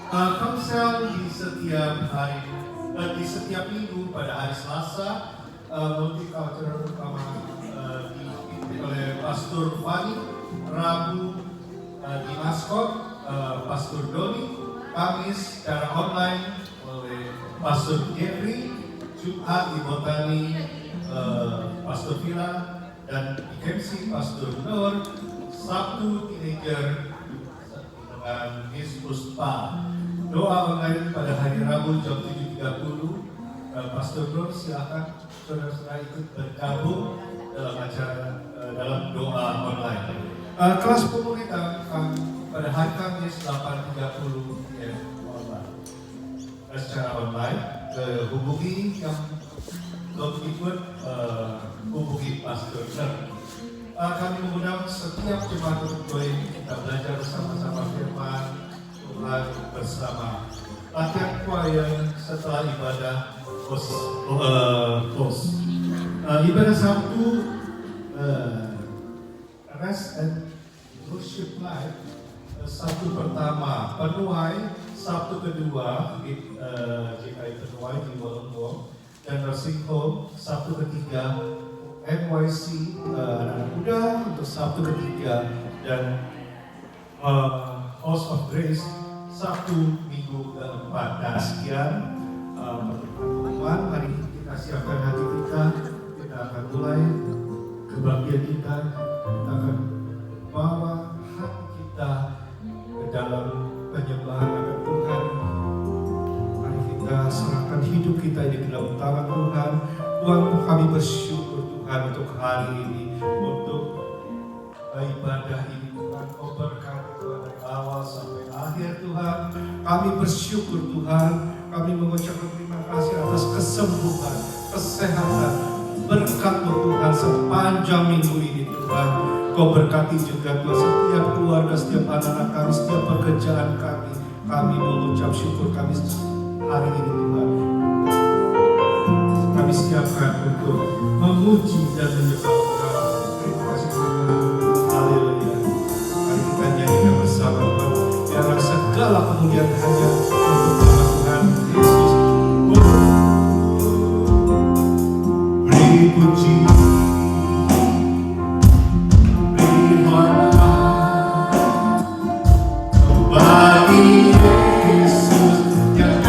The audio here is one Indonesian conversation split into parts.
Komsel di setiap minggu pada hari Selasa, multicultural utama dipimpin oleh Pastor Fani, Rabu di Maskot, Pastor Doni, Kamis secara online oleh Pastor Jeffrey, Jumat di Botani, Pastor Villa, dan di KMC Pastor Nur, Sabtu teenager dengan Miss Puspa. Doa online pada hari Rabu jam 7.30. Pastor Nur, silakan saudara-saudara ikut bergabung dalam acara dalam doa online. Kelas umum kita pada hari Kamis 8.30 online. Secara online, hubungi yang belum ikut, hubungi Pastor Nur. Kami mengundang setiap jemaat untuk kita belajar bersama-sama firman Tuhan bersama latihan choir setelah ibadah host. Ibadah Sabtu rest and worship night, Sabtu pertama penuai, Sabtu kedua GKI penuai di Wollongong, dan nursing home Sabtu ketiga, NYC anak muda untuk Sabtu ketiga, dan House of Grace Sabtu minggu keempat. Dan sekian pertemuan, mari kita siapkan hati kita akan mulai kebahagiaan kita akan bawa hati kita ke dalam penyembahan akan Tuhan. Mari kita serahkan hidup kita ini ke dalam tangan Tuhan. Tuhan, kami bersyukur Tuhan untuk hari ini, untuk ibadah ini Tuhan. Kau berkati Tuhan dari awal sampai akhir Tuhan. Kami bersyukur Tuhan. Kami mengucapkan terima kasih atas kesembuhan, kesehatan, berkat Tuhan sepanjang minggu ini Tuhan. Kau berkati juga Tuhan setiap keluarga, setiap anak-anak kami, setiap pekerjaan kami. Kami mengucap syukur kami hari ini Tuhan. Kami siapkan untuk memuji dan menyembah Tuhan. Terima kasih Tuhan. Haleluya. Mari kita nyanyikan bersama Tuhan. Biarlah segala kemuliaan hanya untuk nama Tuhan Yesus. Beri puji, beri hormat bagi Yesus yang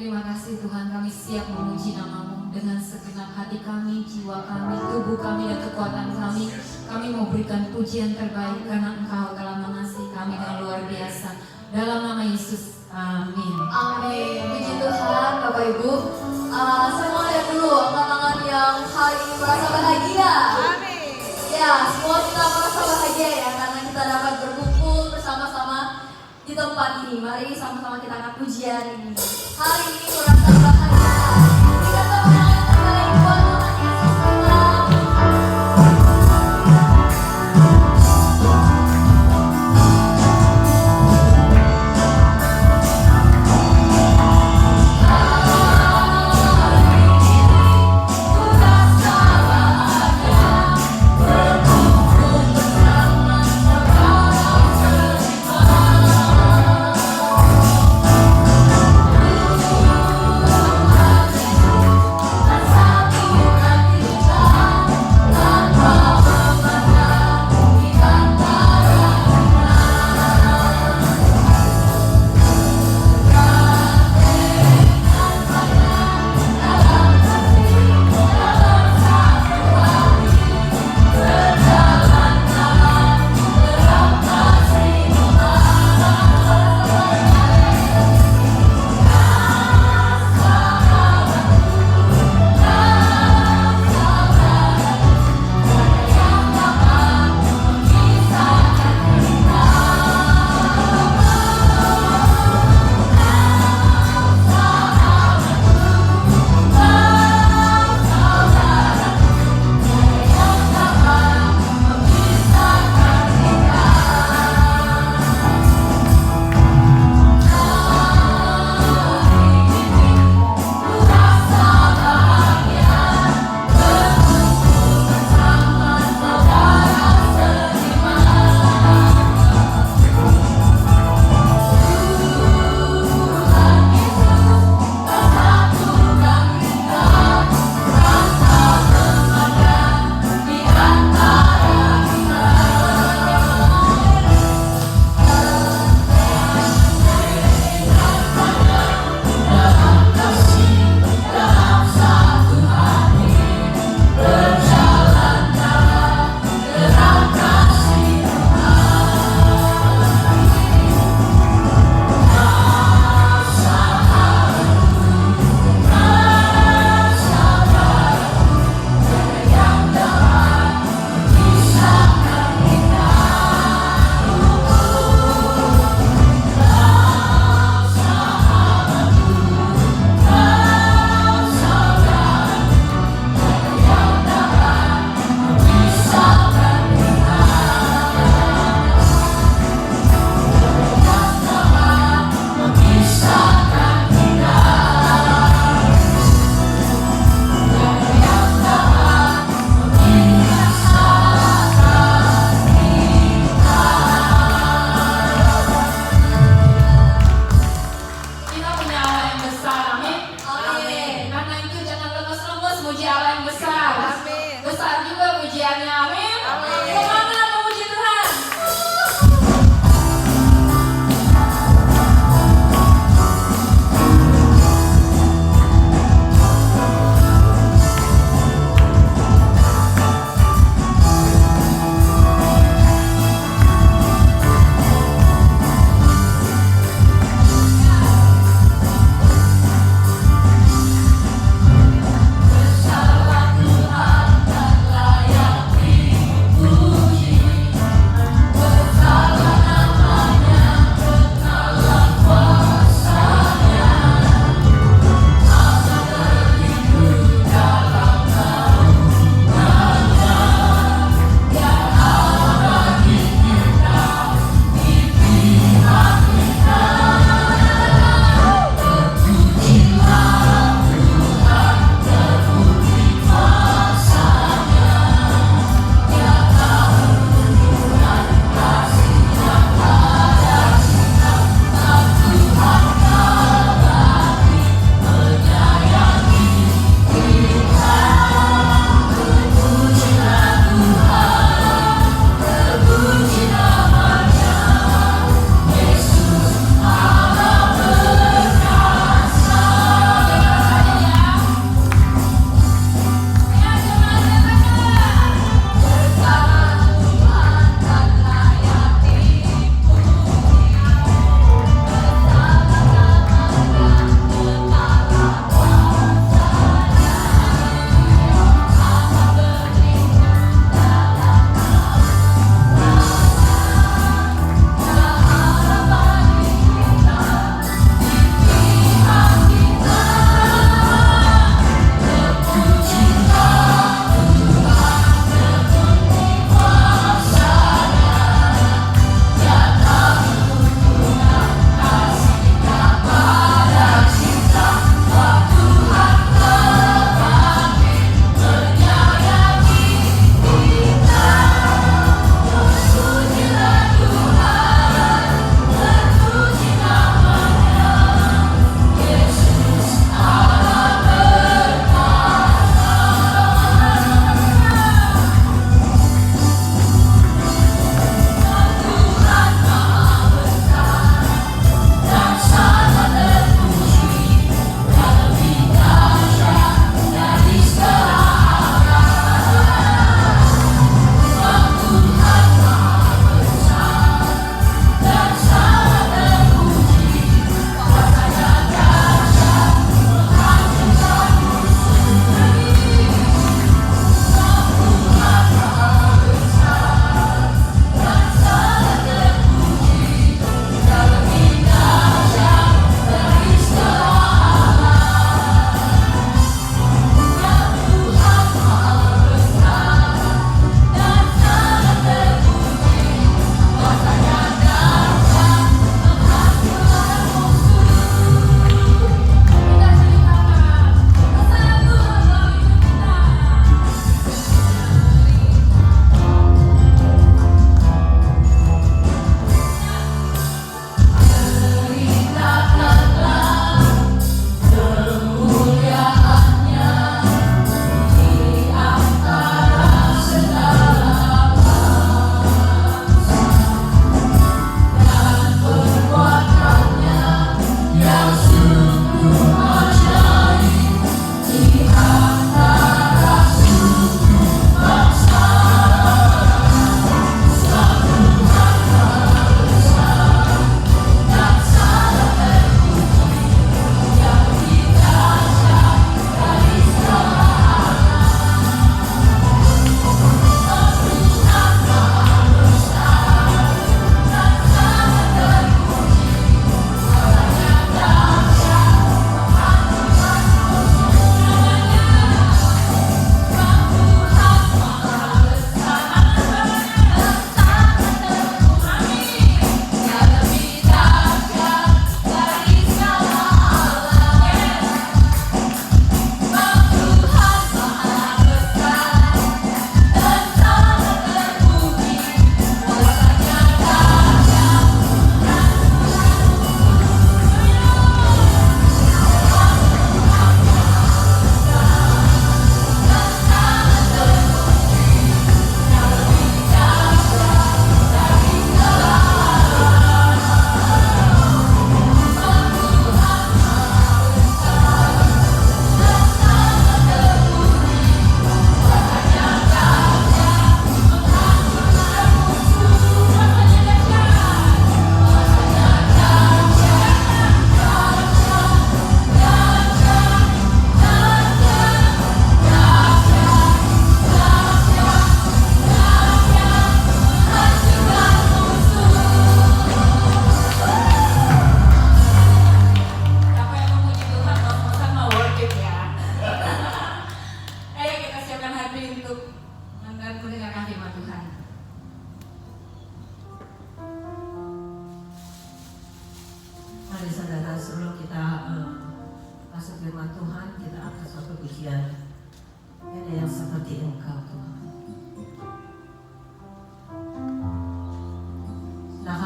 Terima kasih Tuhan, kami siap memuji nama-Mu dengan segenap hati kami, jiwa kami, tubuh kami, dan kekuatan kami. Kami mau berikan pujian terbaik karena Engkau telah mengasihi kami dengan luar biasa. Dalam nama Yesus, amin. Amin. Puji Tuhan, Bapak Ibu. Saya mau lihat dulu tangan yang hari ini merasa bahagia. Amin. Ya, semua kita merasa bahagia ya karena kita dapat berkumpul bersama-sama di tempat ini. Mari sama-sama kita angkat pujian ini. Hari ini merasa bahagia. Kita sama yang terbaik buat Tuhan Yesus kita. Amin.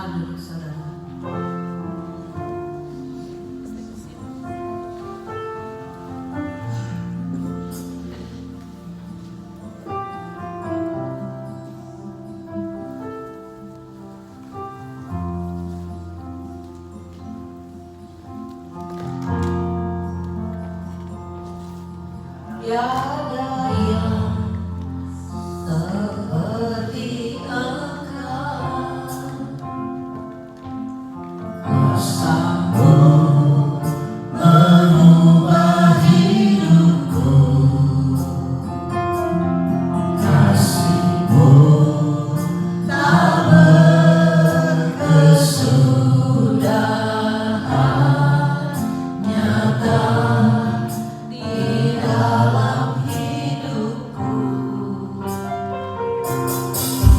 Silakan duduk saudara. Tiada yang seperti Engkau, kuasamu mengubah hidupku, kasihmu tak berkesudahan, nyata di dalam hidupku.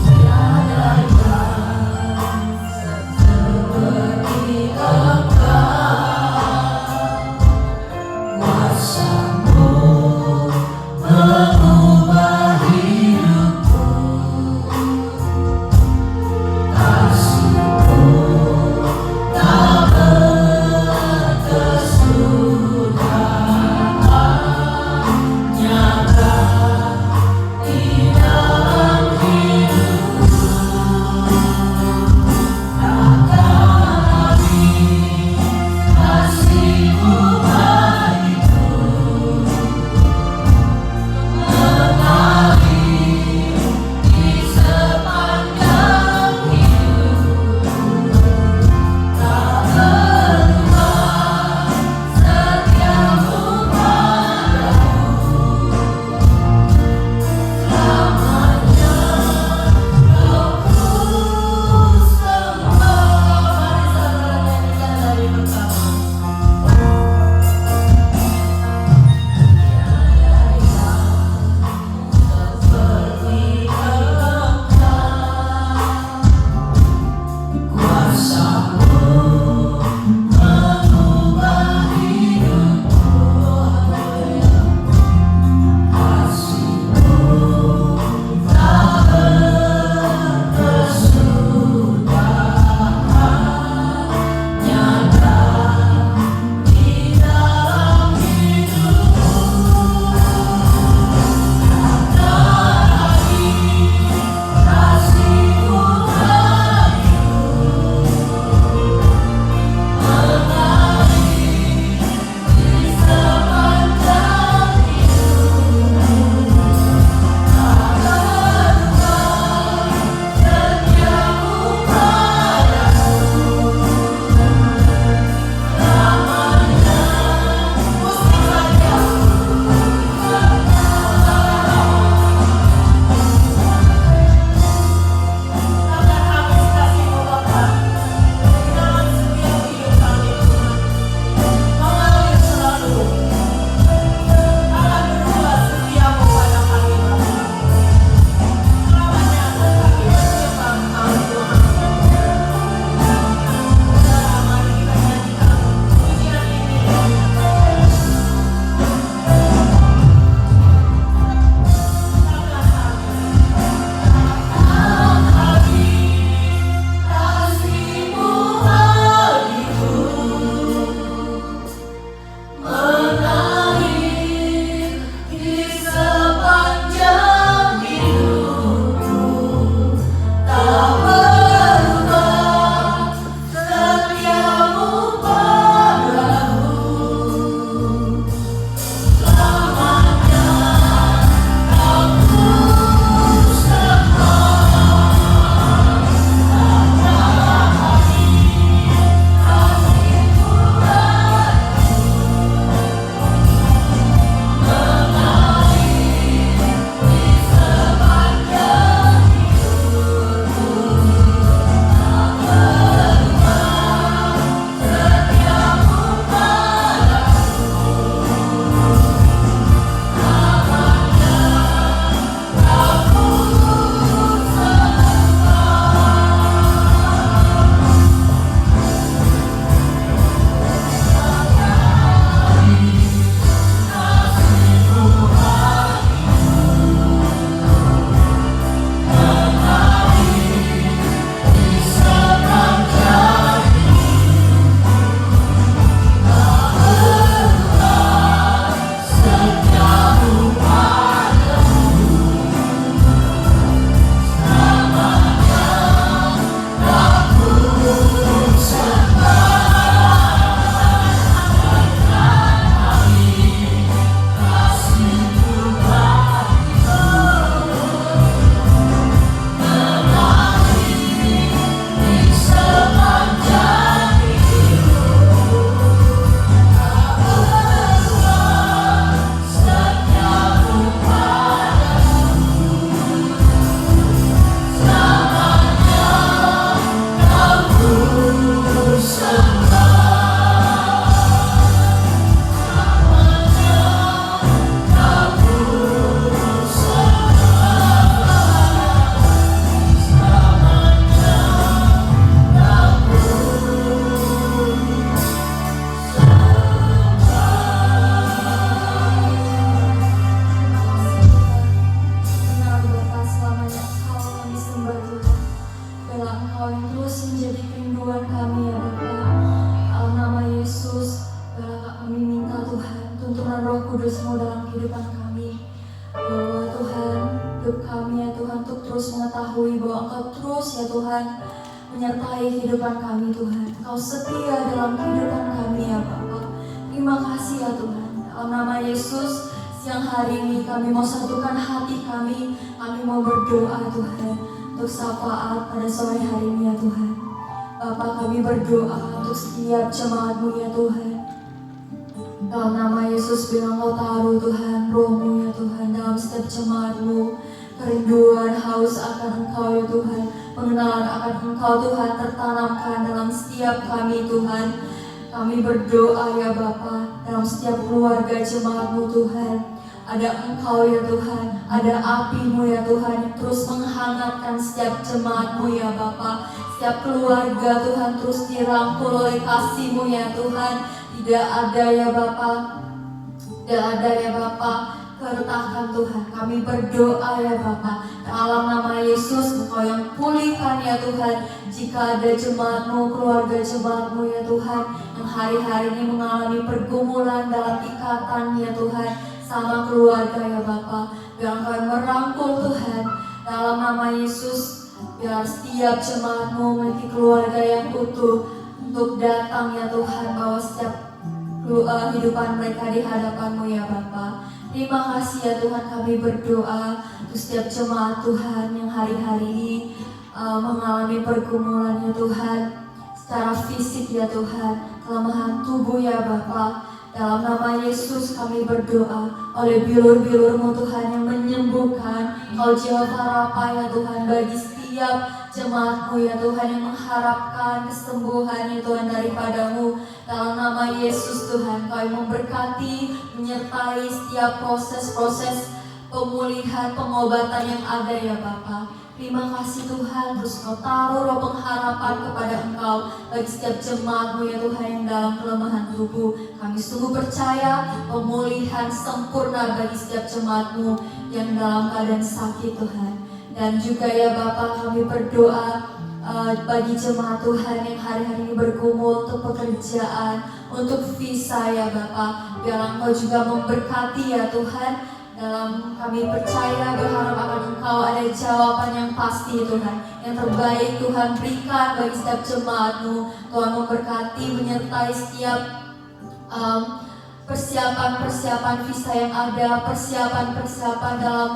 Tiada yang seperti Engkau. pergumulan kami ya Bapa. Dalam nama Yesus, kami minta Tuhan tuntunan Roh Kudus-Mu dalam kehidupan kami. Bahwa Tuhan, hidup kami ya Tuhan untuk terus mengetahui bahwa Engkau terus ya Tuhan menyertai kehidupan kami Tuhan. Engkau setia dalam kehidupan kami ya Bapa. Terima kasih ya Tuhan. Dalam nama Yesus, siang hari ini kami mau satukan hati kami mau berdoa Tuhan untuk syafaat pada sore hari ini ya Tuhan. Bapa, kami berdoa untuk setiap jemaat-Mu ya Tuhan. Dalam nama Yesus, bila Engkau taruh Tuhan Roh-Mu ya Tuhan dalam setiap jemaat-Mu, kerinduan haus akan Engkau ya Tuhan, pengenalan akan Engkau Tuhan tertanamkan dalam setiap kami Tuhan. Kami berdoa ya Bapa, dalam setiap keluarga jemaat-Mu Tuhan, ada Engkau ya Tuhan, ada api-Mu ya Tuhan yang terus menghangatkan setiap jemaat-Mu ya Bapa. Setiap keluarga Tuhan terus dirangkul oleh kasih-Mu ya Tuhan. Tidak ada ya Bapa, tidak ada ya Bapa keretakan Tuhan. Kami berdoa ya Bapa, dalam nama Yesus Engkau yang pulihkan ya Tuhan. Jika ada jemaat-Mu, keluarga jemaat-Mu ya Tuhan, yang hari-hari ini mengalami pergumulan dalam ikatan ya Tuhan sama keluarga ya Bapa, biar Engkau yang merangkul Tuhan. Dalam nama Yesus, biar setiap jemaat-Mu memiliki keluarga yang utuh untuk datang ya Tuhan, bahwa setiap kehidupan mereka di hadapan-Mu ya Bapa. Terima kasih ya Tuhan, kami berdoa untuk setiap jemaat Tuhan yang hari-hari ini mengalami pergumulan ya Tuhan, secara fisik ya Tuhan, kelemahan tubuh ya Bapa. Dalam nama Yesus kami berdoa, oleh bilur-bilur-Mu Tuhan yang menyembuhkan, Engkau Jehovah Rafa ya Tuhan, bagi setiap jemaat-Mu ya Tuhan yang mengharapkan kesembuhan ya Tuhan daripada-Mu. Dalam nama Yesus Tuhan, Kau yang memberkati, menyertai setiap proses-proses pemulihan, pengobatan yang ada ya Bapa. Terima kasih Tuhan, terus Kau taruh roh pengharapan kepada Engkau bagi setiap jemaat-Mu ya Tuhan yang dalam kelemahan tubuh. Kami sungguh percaya pemulihan sempurna bagi setiap jemaat-Mu yang dalam keadaan sakit Tuhan. Dan juga ya Bapa, kami berdoa bagi jemaat Tuhan yang hari-hari ini bergumul untuk pekerjaan, untuk visa ya Bapa. Biar Engkau juga memberkati ya Tuhan. Dalam kami percaya, berharap akan Engkau ada jawaban yang pasti Tuhan, yang terbaik Tuhan berikan bagi setiap jemaat-Mu. Tuhan memberkati, menyertai setiap persiapan-persiapan visa yang ada, persiapan-persiapan dalam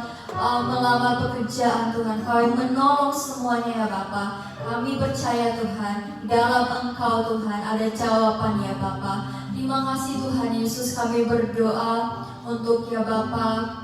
melamar pekerjaan Tuhan. Kau yang menolong semuanya ya Bapa. Kami percaya Tuhan, dalam Engkau Tuhan ada jawaban ya Bapa. Terima kasih Tuhan Yesus, kami berdoa untuk ya Bapa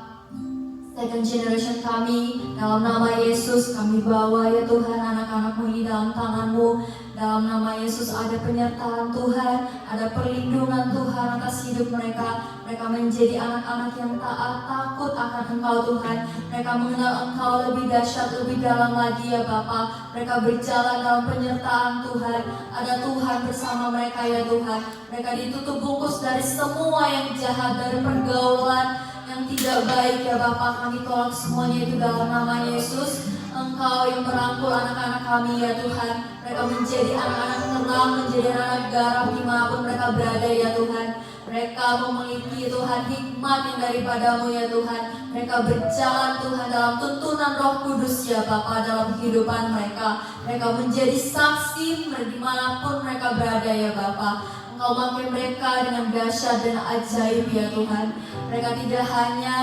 second generation kami. Dalam nama Yesus kami bawa ya Tuhan anak-anak-Mu ini dalam tangan-Mu. Dalam nama Yesus ada penyertaan Tuhan, ada perlindungan Tuhan atas hidup mereka. Mereka menjadi anak-anak yang taat, takut akan Engkau Tuhan. Mereka mengenal Engkau lebih dahsyat, lebih dalam lagi ya Bapa. Mereka berjalan dalam penyertaan Tuhan. Ada Tuhan bersama mereka ya Tuhan. Mereka ditutup bungkus dari semua yang jahat, dari pergaulan yang tidak baik ya Bapa. Kami tolak semuanya itu dalam nama Yesus. Engkau yang merangkul anak-anak kami ya Tuhan. Mereka menjadi anak-anak terang, menjadi anak garam dimanapun mereka berada ya Tuhan. Mereka memiliki Tuhan hikmat yang daripada-Mu ya Tuhan. Mereka berjalan Tuhan dalam tuntunan Roh Kudus ya Bapa dalam kehidupan mereka. Mereka menjadi saksi dimanapun mereka berada ya Bapa. Engkau pakai mereka dengan dahsyat dan ajaib ya Tuhan. Mereka tidak hanya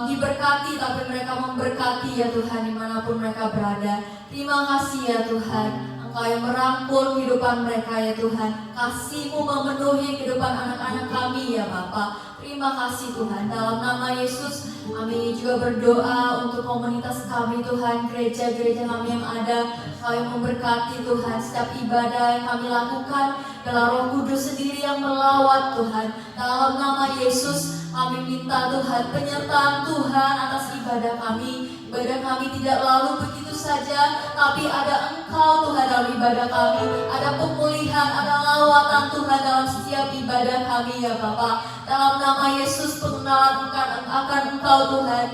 diberkati, tapi mereka memberkati ya Tuhan dimanapun mereka berada. Terima kasih ya Tuhan, Engkau yang merangkul kehidupan mereka ya Tuhan. Kasih-Mu memenuhi kehidupan anak-anak kami ya Bapa. Terima kasih Tuhan, dalam nama Yesus kami juga berdoa untuk komunitas kami Tuhan, gereja-gereja kami yang ada. Engkau yang memberkati Tuhan setiap ibadah yang kami lakukan, dalam Roh Kudus sendiri yang melawat Tuhan. Dalam nama Yesus kami minta Tuhan penyertaan Tuhan atas ibadah kami. Ibadah kami tidak lalu begitu saja, tapi ada Engkau Tuhan dalam ibadah kami. Ada pemulihan, ada lawatan Tuhan dalam setiap ibadah kami ya Bapa. Dalam nama Yesus pengenalan akan Engkau Tuhan.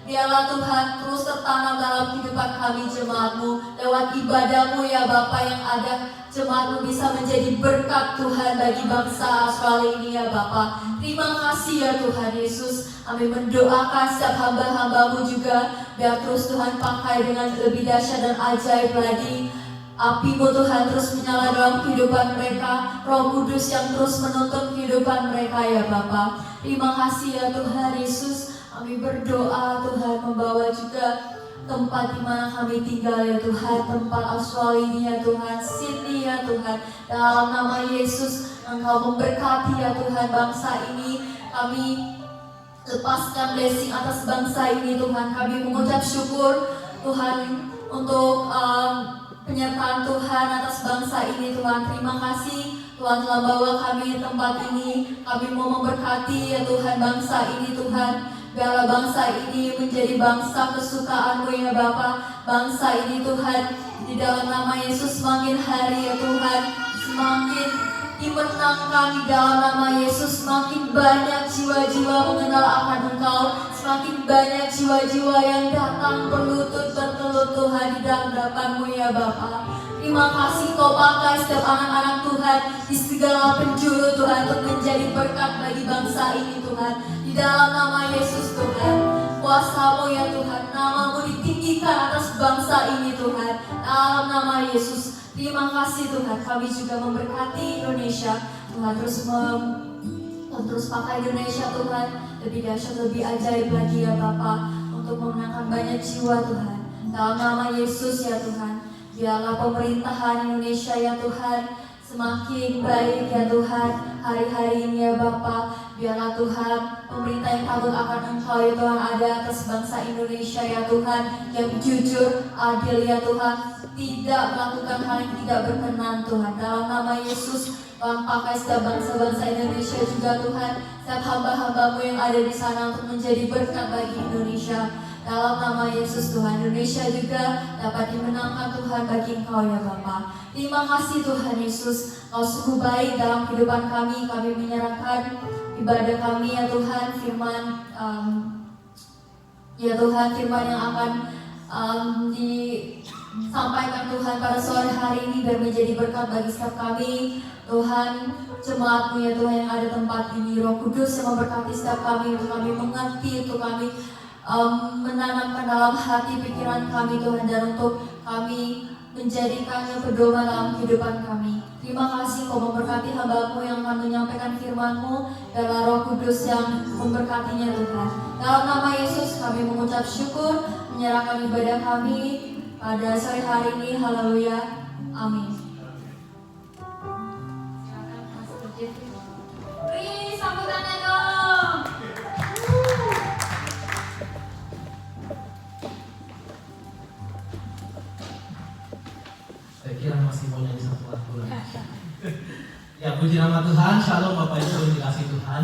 Biarlah Tuhan terus tertanam dalam kehidupan kami jemaat-Mu. Lewat ibadah-Mu ya Bapa yang ada, jemaat-Mu bisa menjadi berkat Tuhan bagi bangsa Australia ini ya Bapa. Terima kasih ya Tuhan Yesus. Kami mendoakan setiap hamba-hamba-Mu juga, biar terus Tuhan pakai dengan lebih dahsyat dan ajaib lagi. Api-Mu Tuhan terus menyala dalam kehidupan mereka. Roh Kudus yang terus menuntun kehidupan mereka ya Bapa. Terima kasih ya Tuhan Yesus. Kami berdoa Tuhan membawa juga tempat di mana kami tinggal ya Tuhan, tempat Australia ini ya Tuhan, Sydney ya Tuhan. Dalam nama Yesus, Engkau memberkati ya Tuhan bangsa ini. Kami lepaskan blessing atas bangsa ini Tuhan. Kami mengucap syukur Tuhan untuk penyertaan Tuhan atas bangsa ini Tuhan. Terima kasih Tuhan telah bawa kami di tempat ini. Kami mau memberkati ya Tuhan bangsa ini Tuhan. Biarlah bangsa ini menjadi bangsa kesukaan-Mu ya Bapa. Bangsa ini Tuhan, di dalam nama Yesus semakin hari ya Tuhan, semakin dimenangkan di dalam nama Yesus. Semakin banyak jiwa-jiwa mengenal akan Engkau. Semakin banyak jiwa-jiwa yang datang berlutut bertelut Tuhan di dalam hadapan-Mu ya Bapa. Terima kasih Kau pakai setiap anak-anak Tuhan di segala penjuru Tuhan untuk menjadi berkat bagi bangsa ini Tuhan. Di dalam nama Yesus Tuhan, kuasa-Mu ya Tuhan, nama-Mu ditinggikan atas bangsa ini Tuhan. Dalam nama Yesus, terima kasih Tuhan. Kami juga memberkati Indonesia Tuhan, terus pakai Indonesia Tuhan lebih dahsyat, lebih ajaib lagi ya Bapa, untuk memenangkan banyak jiwa Tuhan. Dalam nama Yesus ya Tuhan. Biarlah pemerintahan Indonesia ya Tuhan semakin baik ya Tuhan hari-hari ini ya Bapa. Biarlah Tuhan pemerintah yang takut akan Engkau ya Tuhan ada atas bangsa Indonesia ya Tuhan, yang jujur, adil ya Tuhan, tidak melakukan hal yang tidak berkenan Tuhan. Dalam nama Yesus, Tuhan pakai setiap bangsa-bangsa Indonesia juga Tuhan, setiap hamba-hamba-Mu yang ada di sana untuk menjadi berkat bagi Indonesia. Dalam nama Yesus Tuhan, Indonesia juga dapat dimenangkan Tuhan bagi Engkau ya Bapa. Terima kasih Tuhan Yesus, Kau sungguh baik dalam kehidupan kami. Kami menyerahkan ibadah kami ya Tuhan, firman ya Tuhan, firman yang akan disampaikan Tuhan pada sore hari ini biar menjadi berkat bagi setiap kami Tuhan. Jemaat-Mu ya Tuhan yang ada tempat ini, Roh Kudus yang memberkati setiap kami, untuk kami mengerti, untuk kami menanamkan dalam hati pikiran kami Tuhan, dan untuk kami menjadikannya pedoman dalam kehidupan kami. Terima kasih Kau memberkati hamba-Mu yang akan menyampaikan firman-Mu, dalam Roh Kudus yang memberkatinya Tuhan. Dalam nama Yesus kami mengucap syukur, menyerahkan ibadah kami pada sore hari ini. Haleluya, amin. Silakan Pastor Jeffrey. Beri sambutannya dong. Saya kira masih mau nyanyi satu lagu lagi. Ya, puji nama Tuhan. Shalom Bapak Ibu yang dikasihi Tuhan.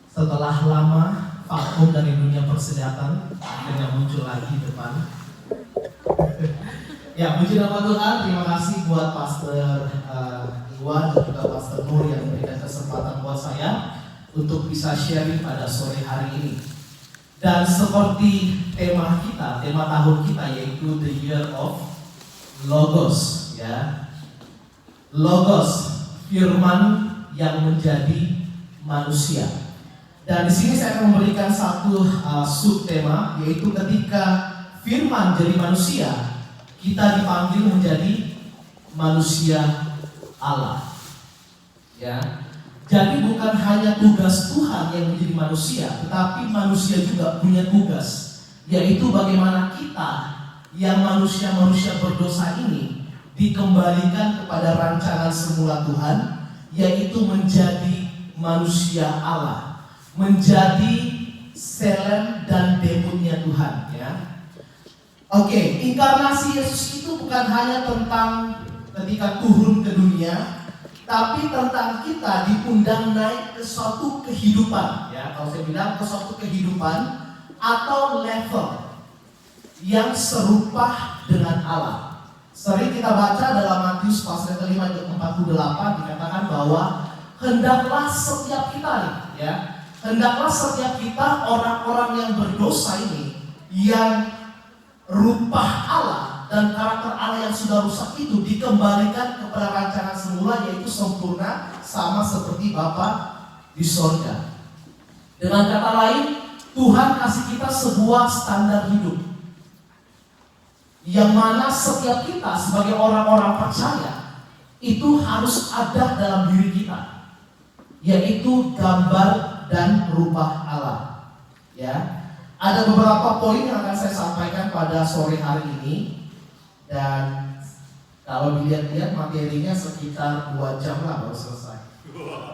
Setelah lama vakum dari dunia persedatan, akhirnya muncul lagi di depan. Ya, puji nama Tuhan. Terima kasih buat Pastor Iwan dan juga Pastor Nur yang memberikan kesempatan buat saya untuk bisa sharing pada sore hari ini. Dan seperti tema kita, tema tahun kita, yaitu The Year of Logos, ya. Logos, firman yang menjadi manusia. Dan di sini saya akan memberikan satu subtema, yaitu ketika firman jadi manusia, kita dipanggil menjadi manusia Allah. Ya. Jadi bukan hanya tugas Tuhan yang menjadi manusia, tetapi manusia juga punya tugas, yaitu bagaimana kita yang manusia-manusia berdosa ini dikembalikan kepada rancangan semula Tuhan, yaitu menjadi manusia Allah, menjadi selem dan debutnya Tuhan, ya. Oke, inkarnasi Yesus itu bukan hanya tentang ketika turun ke dunia, tapi tentang kita diundang naik ke suatu kehidupan, ya. Kalau saya bilang ke suatu kehidupan atau level yang serupa dengan Allah. Sering kita baca dalam Matius pasal 5 ayat 48 dikatakan bahwa hendaklah setiap kita nih, ya, hendaklah setiap kita orang-orang yang berdosa ini yang rupa Allah dan karakter Allah yang sudah rusak itu dikembalikan kepada rancangan semula, yaitu sempurna sama seperti Bapa di sorga. Dengan kata lain, Tuhan kasih kita sebuah standar hidup yang mana setiap kita sebagai orang-orang percaya itu harus ada dalam diri kita, yaitu gambar dan rupa Allah. Ya, ada beberapa poin yang akan saya sampaikan pada sore hari ini, dan kalau dilihat-lihat materinya sekitar 2 jam lah baru selesai.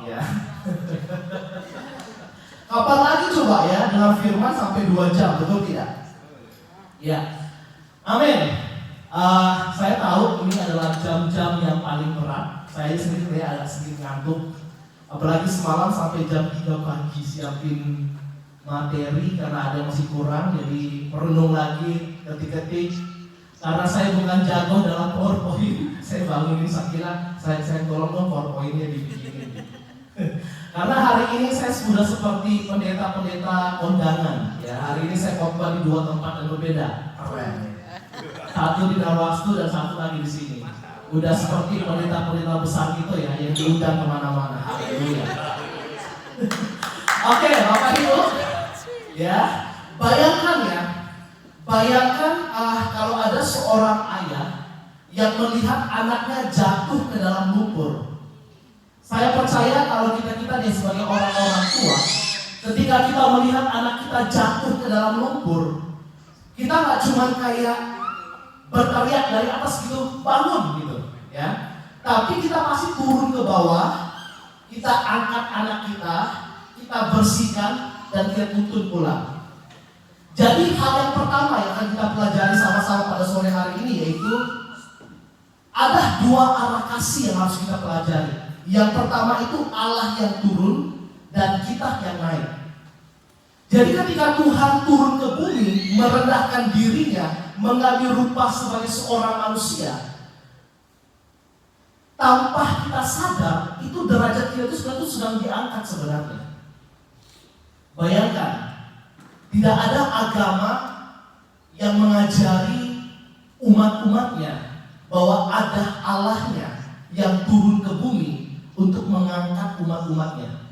Ya. Kapan lagi coba ya dengan firman sampai 2 jam, betul tidak? Ya. Amin. Saya tahu ini adalah jam-jam yang paling berat. Saya sendiri agak sedikit ngantuk. Apalagi semalam sampai jam 3 pagi siapin materi karena ada yang masih kurang, jadi merenung lagi, ketik-ketik. Karena saya bukan jago dalam PowerPoint, saya bangunin Sakira, saya tolong dong PowerPoint-nya dibikinin. Karena hari ini saya sudah seperti pendeta-pendeta kondangan. Ya, hari ini saya khotbah di 2 tempat yang berbeda. Keren. Satu di Darwastu dan satu lagi di sini. Udah seperti pendeta-pendeta besar gitu ya, yang diundang kemana-mana. Haleluya. Oke, Bapak Ibu, ya, bayangkan kalau ada seorang ayah yang melihat anaknya jatuh ke dalam lumpur. Saya percaya kalau kita nih sebagai orang-orang tua, ketika kita melihat anak kita jatuh ke dalam lumpur, kita nggak cuma kayak berteriak dari atas gitu, bangun gitu, ya. Tapi kita pasti turun ke bawah, kita angkat anak kita bersihkan dan kita tuntun pulang. Jadi hal yang pertama yang akan kita pelajari sama-sama pada sore hari ini yaitu ada 2 arah kasih yang harus kita pelajari. Yang pertama itu Allah yang turun dan kita yang naik. Jadi ketika Tuhan turun ke bumi, merendahkan dirinya, mengambil rupa sebagai seorang manusia, tanpa kita sadar, itu derajat kita itu sebenarnya sedang diangkat sebenarnya. Bayangkan, tidak ada agama yang mengajari umat-umatnya bahwa ada Allahnya yang turun ke bumi untuk mengangkat umat-umatnya.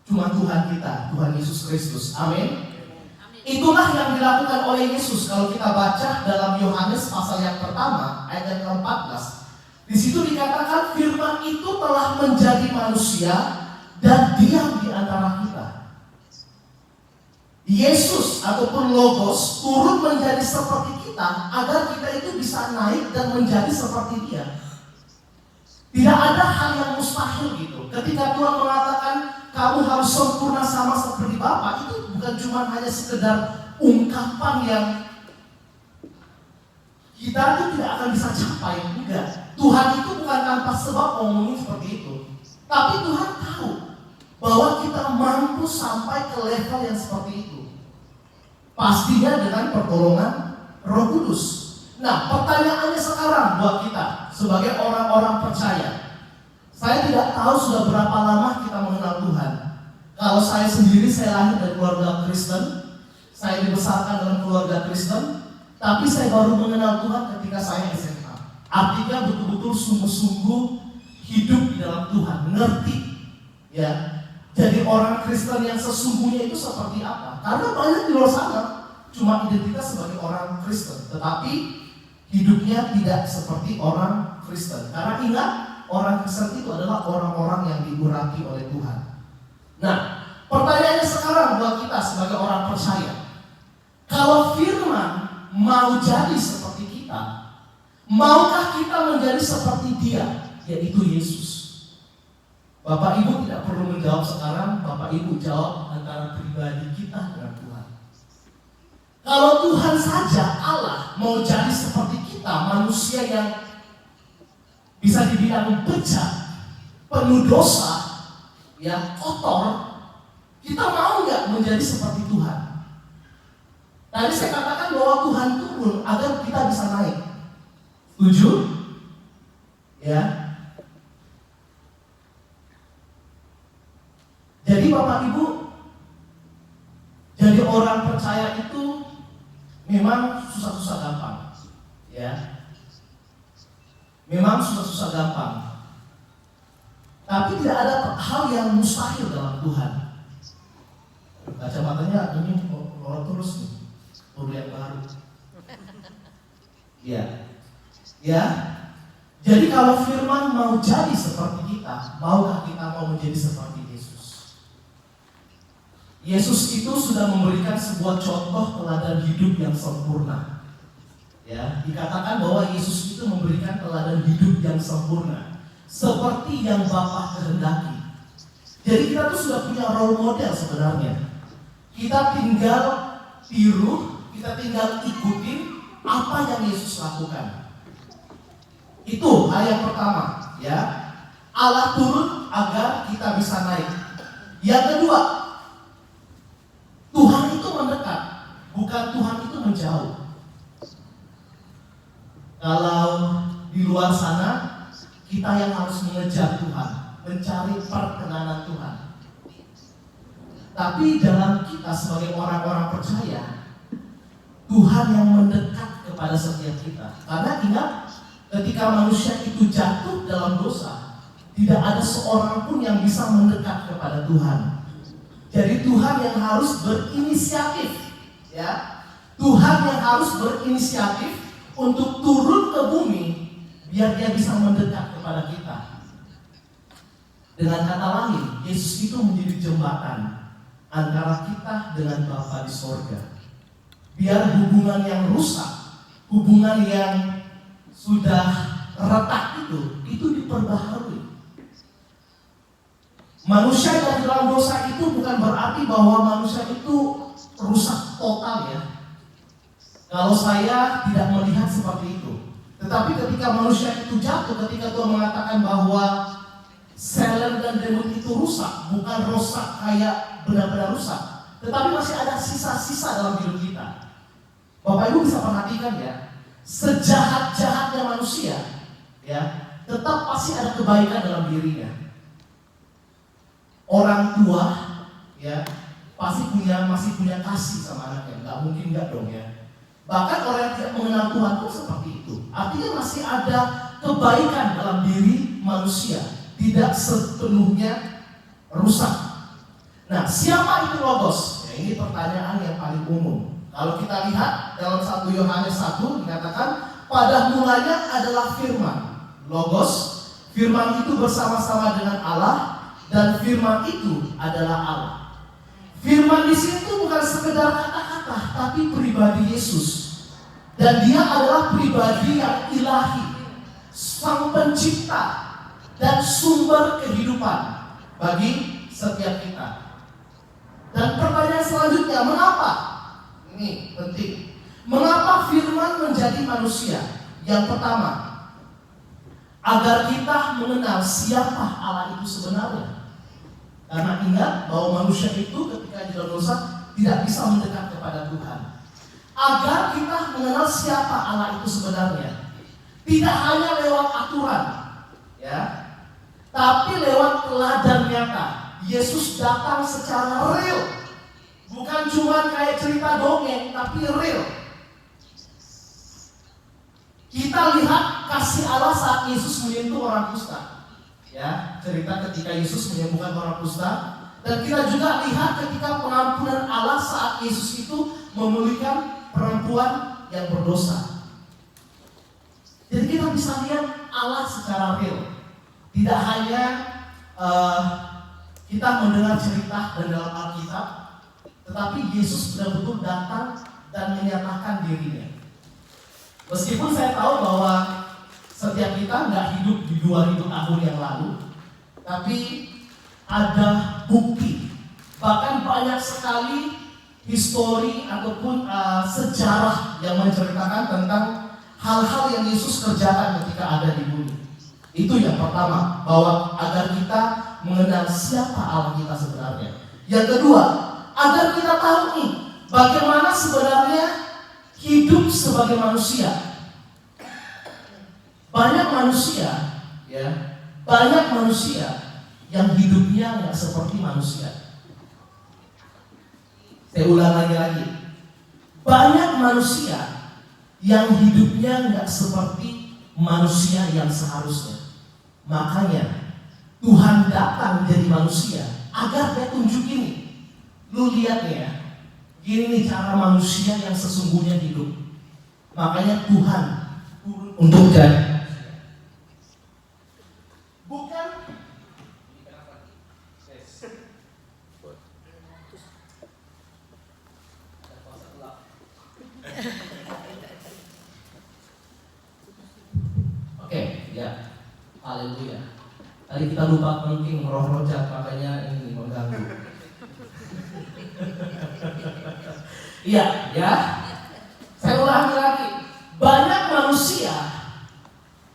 Cuma Tuhan kita, Tuhan Yesus Kristus. Amin. Itulah yang dilakukan oleh Yesus. Kalau kita baca dalam Yohanes pasal yang pertama ayat yang ke-14, di situ dikatakan firman itu telah menjadi manusia dan diam di antara kita. Yesus ataupun Logos turun menjadi seperti kita agar kita itu bisa naik dan menjadi seperti Dia. Tidak ada hal yang mustahil gitu. Ketika Tuhan mengatakan kamu harus sempurna sama seperti Bapa, itu bukan cuma hanya sekedar ungkapan yang kita itu tidak akan bisa capai. Enggak. Tuhan itu bukan tanpa sebab ngomongin seperti itu. Tapi Tuhan tahu bahwa kita mampu sampai ke level yang seperti itu. Pastinya dengan pertolongan Roh Kudus. Nah, pertanyaannya sekarang buat kita sebagai orang-orang percaya. Saya tidak tahu sudah berapa lama kita mengenal Tuhan. Kalau saya sendiri, saya lahir dari keluarga Kristen, saya dibesarkan dalam keluarga Kristen, tapi saya baru mengenal Tuhan ketika saya SMA. Artinya betul-betul sungguh-sungguh hidup di dalam Tuhan, ngerti, ya. Jadi orang Kristen yang sesungguhnya itu seperti apa? Karena banyak di luar sana cuma identitas sebagai orang Kristen, tetapi hidupnya tidak seperti orang Kristen. Karena ingat, orang Kristen itu adalah orang-orang yang diurapi oleh Tuhan. Nah, pertanyaannya sekarang buat kita sebagai orang percaya, kalau firman mau jadi seperti kita, maukah kita menjadi seperti Dia, yaitu Yesus? Bapak Ibu tidak perlu menjawab sekarang, Bapak Ibu jawab antara pribadi kita dengan Tuhan. Kalau Tuhan saja Allah mau jadi seperti kita, manusia yang bisa dibilang bejat, penuh dosa, ya kotor, kita mau nggak menjadi seperti Tuhan? Tadi saya katakan bahwa Tuhan turun agar kita bisa naik. Setuju? Ya. Jadi Bapak Ibu, jadi orang percaya itu memang susah-susah gampang, ya. Memang susah-susah gampang. Tapi tidak ada hal yang mustahil dalam Tuhan. Kacamatanya ini lorot terus nih, baru yang baru. Ya, ya. Jadi kalau firman mau jadi seperti kita, maukah kita mau menjadi seperti Yesus? Yesus itu sudah memberikan sebuah contoh teladan hidup yang sempurna. Ya, dikatakan bahwa Yesus itu memberikan teladan hidup yang sempurna, seperti yang Bapa kehendaki. Jadi kita tuh sudah punya role model sebenarnya. Kita tinggal tiru, kita tinggal ikutin apa yang Yesus lakukan. Itu hal yang pertama, ya. Allah turun agar kita bisa naik. Yang kedua, Tuhan itu mendekat, bukan Tuhan itu menjauh. Kalau di luar sana, kita yang harus mengejar Tuhan, mencari perkenanan Tuhan. Tapi dalam kita sebagai orang-orang percaya, Tuhan yang mendekat kepada setiap kita. Karena ingat, ketika manusia itu jatuh dalam dosa, tidak ada seorang pun yang bisa mendekat kepada Tuhan. Jadi Tuhan yang harus berinisiatif, ya. Tuhan yang harus berinisiatif untuk turun ke bumi biar dia bisa mendekat kepada kita. Dengan kata lain, Yesus itu menjadi jembatan antara kita dengan Bapa di sorga. Biar hubungan yang rusak, hubungan yang sudah retak itu diperbaharui. Manusia yang dalam dosa itu bukan berarti bahwa manusia itu rusak total, ya. Kalau saya tidak melihat seperti itu. Tetapi ketika manusia itu jatuh, ketika Tuhan mengatakan bahwa selen dan demut itu rusak, bukan rusak kayak benar-benar rusak, tetapi masih ada sisa-sisa dalam hidup kita. Bapak Ibu bisa perhatikan, ya, sejahat-jahatnya manusia, ya, tetap pasti ada kebaikan dalam dirinya. Orang tua, ya, masih punya kasih sama anaknya, nggak mungkin nggak dong, ya. Bahkan orang yang tidak mengenal Tuhan pun seperti itu. Artinya masih ada kebaikan dalam diri manusia, tidak sepenuhnya rusak. Nah, siapa itu Logos? Ya, ini pertanyaan yang paling umum. Kalau kita lihat dalam 1 Yohanes 1 dikatakan, pada mulanya adalah firman. Logos, firman itu bersama-sama dengan Allah, dan firman itu adalah Allah. Firman di sini itu bukan sekedar kata-kata, tapi pribadi Yesus. Dan dia adalah pribadi yang ilahi, sang pencipta dan sumber kehidupan bagi setiap kita. Dan pertanyaan selanjutnya, mengapa? Ini penting. Mengapa firman menjadi manusia? Yang pertama, agar kita mengenal siapa Allah itu sebenarnya. Karena ingat bahwa manusia itu ketika di dalam dosa tidak bisa mendekat kepada Tuhan. Agar kita mengenal siapa Allah itu sebenarnya. Tidak hanya lewat aturan, ya, tapi lewat teladan nyata. Yesus datang secara real. Bukan cuma kayak cerita dongeng, tapi real. Kita lihat kasih Allah saat Yesus menyentuh orang kusta. Ya, cerita ketika Yesus menyembuhkan orang kusta. Dan kita juga lihat ketika pengampunan Allah saat Yesus itu memulihkan perempuan yang berdosa. Jadi kita bisa lihat Allah secara real. Tidak hanya kita mendengar cerita dari dalam Alkitab, tetapi Yesus benar-benar datang dan menyatakan dirinya. Meskipun saya tahu bahwa setiap kita nggak hidup di 2000 tahun yang lalu, tapi ada bukti. Bahkan banyak sekali histori ataupun sejarah yang menceritakan tentang hal-hal yang Yesus kerjakan ketika ada di bumi. Itu yang pertama, bahwa agar kita mengenal siapa Allah kita sebenarnya. Yang kedua, agar kita tahu nih bagaimana sebenarnya hidup sebagai manusia. Banyak manusia, ya, banyak manusia yang hidupnya nggak seperti manusia. Saya ulang lagi. banyak manusia yang hidupnya nggak seperti manusia yang seharusnya. Makanya Tuhan datang jadi manusia agar dia tunjukin nih. Lu lihat nih ya, gini nih cara manusia yang sesungguhnya hidup. Makanya Tuhan turun untuk jadi bukan oke, ya. Haleluya. Tadi kita lupa penting roh rojak, makanya ini mengganggu. Iya, ya. Saya ulangi lagi. Banyak manusia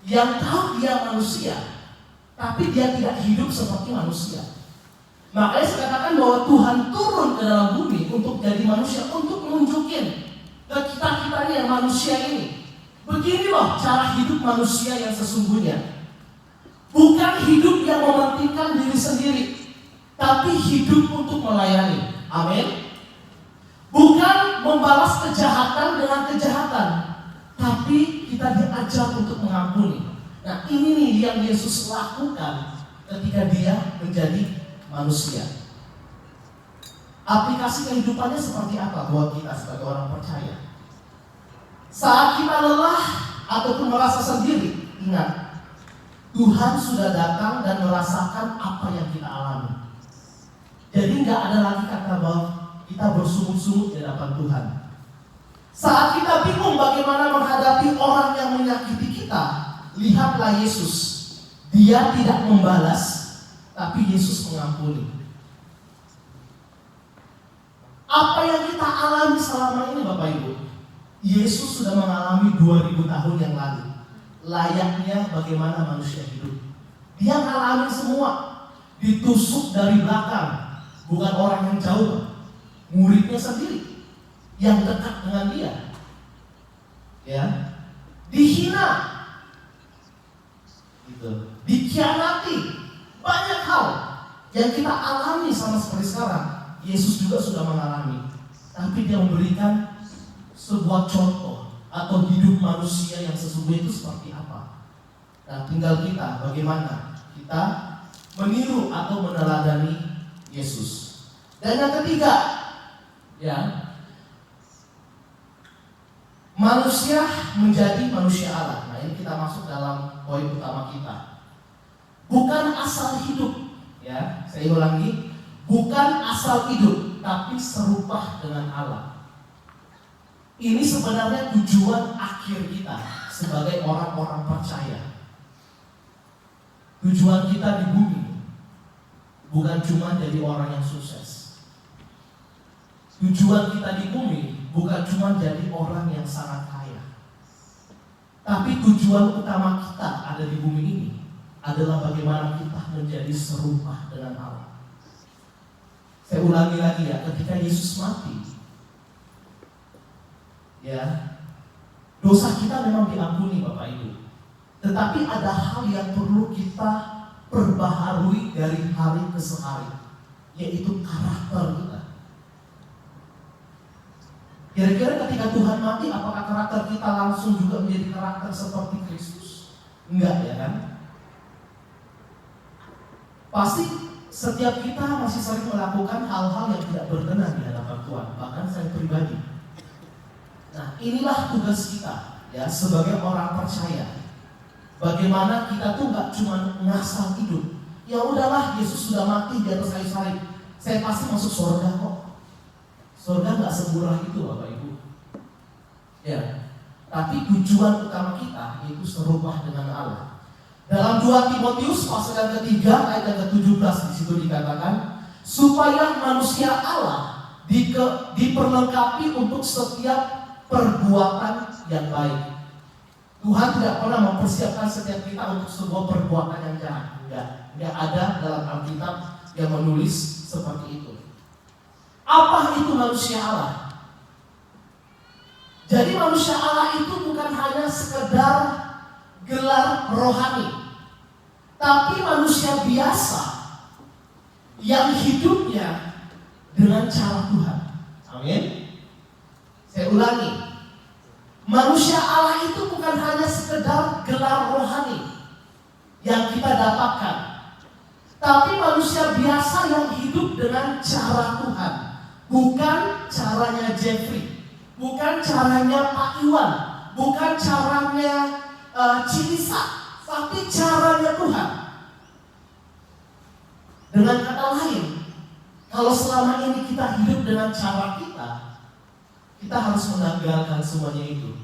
yang tahu dia manusia, tapi dia tidak hidup seperti manusia. Makanya saya katakan bahwa Tuhan turun ke dalam bumi untuk jadi manusia, untuk menunjukin ke kita-kita yang manusia ini. Begini loh cara hidup manusia yang sesungguhnya. Bukan hidup yang mementingkan diri sendiri, tapi hidup untuk melayani. Amin. Bukan membalas kejahatan dengan kejahatan, tapi kita diajar untuk mengampuni. Nah, ini nih yang Yesus lakukan ketika dia menjadi manusia. Aplikasi kehidupannya seperti apa buat kita sebagai orang percaya? Saat kita lelah ataupun merasa sendiri, ingat, Tuhan sudah datang dan merasakan apa yang kita alami. Jadi nggak ada lagi kata bahwa kita bersungut-sungut di hadapan Tuhan. Saat kita bingung bagaimana menghadapi orang yang menyakiti kita, lihatlah Yesus. Dia tidak membalas, tapi Yesus mengampuni. Apa yang kita alami selama ini Bapak Ibu? Yesus sudah mengalami 2000 tahun yang lalu. Layaknya bagaimana manusia hidup. Dia mengalami semua. Ditusuk dari belakang. Bukan orang yang jauh, muridnya sendiri yang dekat dengan dia. Ya. Dihina. Gitu. Dikhianati. Banyak hal yang kita alami sama seperti sekarang. Yesus juga sudah mengalami. Tapi dia memberikan sebuah contoh atau hidup manusia yang sesungguhnya itu seperti apa. Nah, tinggal kita bagaimana kita meniru atau meneladani Yesus. Dan yang ketiga, ya, manusia menjadi manusia Allah. Nah, ini kita masuk dalam poin utama kita. Bukan asal hidup, ya, saya ulangi, bukan asal hidup, tapi serupa dengan Allah. Ini sebenarnya tujuan akhir kita sebagai orang-orang percaya. Tujuan kita di bumi bukan cuma jadi orang yang sukses. Tujuan kita di bumi bukan cuma jadi orang yang sangat kaya. Tapi tujuan utama kita ada di bumi ini adalah bagaimana kita menjadi serupa dengan Allah. Saya ulangi lagi ya, ketika Yesus mati, ya, dosa kita memang diampuni Bapak Ibu. Tetapi ada hal yang perlu kita perbaharui dari hari ke hari, yaitu karakter kita. Kira-kira ketika Tuhan mati, apakah karakter kita langsung juga menjadi karakter seperti Kristus? Enggak, ya kan? Pasti setiap kita masih sering melakukan hal-hal yang tidak berkenan di hadapan Tuhan. Bahkan saya pribadi. Nah, inilah tugas kita, ya, sebagai orang percaya. Bagaimana kita tuh nggak cuma ngasal hidup. Ya udahlah, Yesus sudah mati di atas kayu salib, saya pasti masuk surga kok. Surga nggak semurah itu Bapak Ibu. Ya, tapi tujuan utama kita yaitu serupa dengan Allah. Dalam 2 Timotius pasal yang ketiga ayat yang ke-17 di situ dikatakan, supaya manusia Allah diperlengkapi untuk setiap perbuatan yang baik. Tuhan tidak pernah mempersiapkan setiap kita untuk sebuah perbuatan yang jahat. Enggak ada dalam Alkitab yang menulis seperti itu. Apa itu manusia Allah? Jadi manusia Allah itu bukan hanya sekedar gelar rohani, tapi manusia biasa yang hidupnya dengan cara Tuhan. Amin. Saya Saya ulangi, manusia Allah itu bukan hanya sekedar gelar rohani yang kita dapatkan, tapi manusia biasa yang hidup dengan cara Tuhan. Bukan caranya Jeffrey, bukan caranya Pak Iwan, bukan caranya Cilisa, tapi caranya Tuhan. Dengan kata lain, kalau selama ini kita hidup dengan cara kita harus menanggalkan semuanya itu.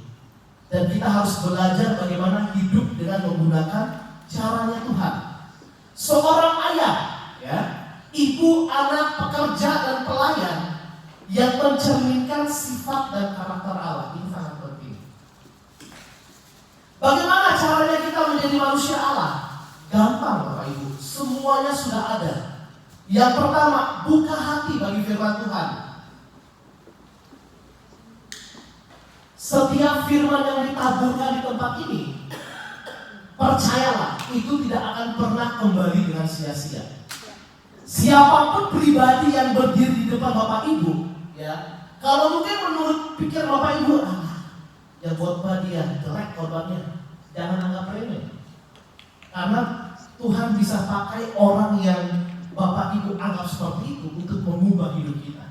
Dan kita harus belajar bagaimana hidup dengan menggunakan caranya Tuhan. Seorang ayah, ya, ibu, anak, pekerja, dan pelayan yang mencerminkan sifat dan karakter Allah, ini sangat penting. Bagaimana caranya kita menjadi manusia Allah? Gampang Bapak Ibu, semuanya sudah ada. Yang pertama, buka hati bagi firman Tuhan. Setiap firman yang ditaburkan di tempat ini, percayalah, itu tidak akan pernah kembali dengan sia-sia. Siapapun pribadi yang berdiri di depan Bapak Ibu, ya, kalau mungkin menurut pikir Bapak Ibu, ya khotbah dia jelek khotbahnya, jangan anggap remeh. Karena Tuhan bisa pakai orang yang Bapak Ibu anggap seperti itu untuk mengubah hidup kita.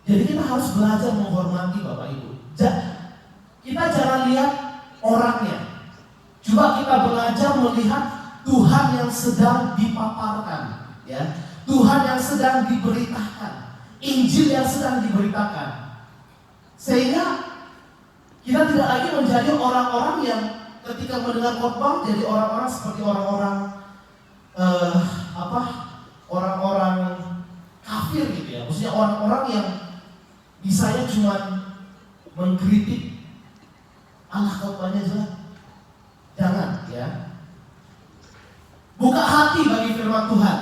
Jadi kita harus belajar menghormati Bapak Ibu. Kita jangan lihat orangnya. Coba kita belajar melihat Tuhan yang sedang dipaparkan, ya. Tuhan yang sedang diberitakan, Injil yang sedang diberitakan. Sehingga kita tidak lagi menjadi orang-orang yang ketika mendengar khotbah jadi orang-orang seperti orang-orang orang-orang kafir gitu ya. Maksudnya orang-orang yang bisanya cuma mengkritik Allah khotbahnya jelek. Jangan, ya. Buka hati bagi firman Tuhan.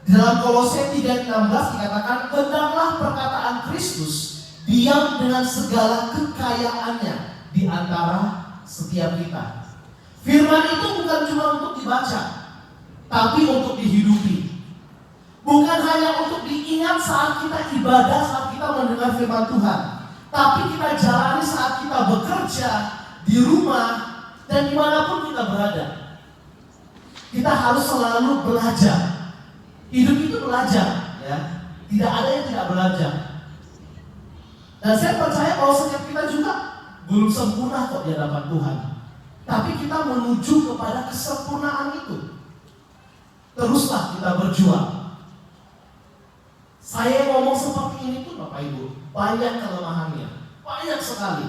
Di dalam Kolose 3:16 dikatakan, hendaklah perkataan Kristus diam dengan segala kekayaannya di antara setiap kita. Firman itu bukan cuma untuk dibaca, tapi untuk dihidupi. Bukan hanya untuk diingat saat kita ibadah, saat kita mendengar firman Tuhan, tapi kita jalani saat kita bekerja, di rumah, dan dimanapun kita berada. Kita harus selalu belajar. Hidup itu belajar, ya. Tidak ada yang tidak belajar. Dan saya percaya bahwa setiap kita juga belum sempurna kok di hadapan Tuhan. Tapi kita menuju kepada kesempurnaan itu. Teruslah kita berjuang. Saya ngomong seperti ini pun Bapak Ibu, banyak kelemahannya, banyak sekali.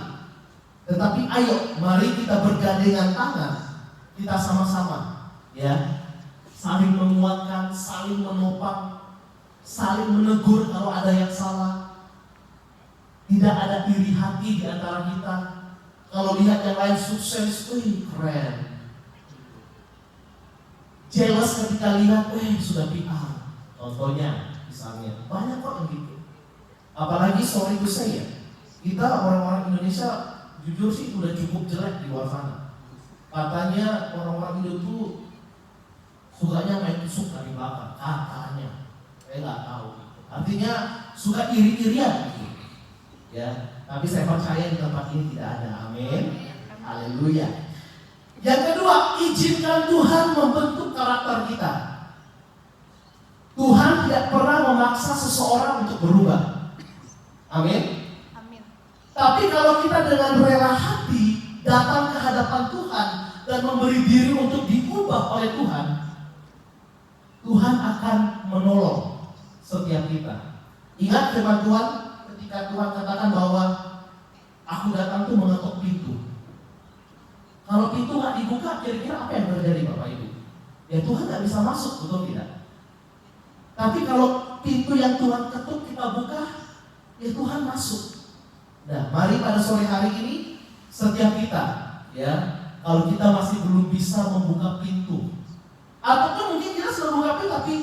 Tetapi ayo, mari kita bergandengan tangan, kita sama-sama, ya, saling menguatkan, saling menopang, saling menegur kalau ada yang salah. Tidak ada iri hati di antara kita. Kalau lihat yang lain sukses, wih keren. Jealous ketika lihat, sudah PR. Contohnya, misalnya, banyak kok yang gitu. Apalagi sorry to say ya, kita orang-orang Indonesia jujur sih udah cukup jelek di luar sana. Katanya orang-orang Indo tuh sukanya main tusuk dari belakang, katanya. Saya nggak tahu. Artinya suka iri-irian gitu. Ya, tapi saya percaya di tempat ini tidak ada. Amin. Haleluya. Yang kedua, izinkan Tuhan membentuk karakter kita. Tuhan tidak pernah memaksa seseorang untuk berubah. Amin. Amin. Tapi kalau kita dengan rela hati datang ke hadapan Tuhan dan memberi diri untuk diubah oleh Tuhan, Tuhan akan menolong setiap kita. Ingat firman Tuhan ketika Tuhan katakan bahwa aku datang tuh mengetuk pintu. Kalau pintu nggak dibuka, kira-kira apa yang terjadi Bapak Ibu? Ya Tuhan nggak bisa masuk, betul tidak? Tapi kalau pintu yang Tuhan ketuk kita buka, ya Tuhan masuk. Nah, mari pada sore hari ini setiap kita, ya, kalau kita masih belum bisa membuka pintu, ataupun mungkin kita sudah buka pintu tapi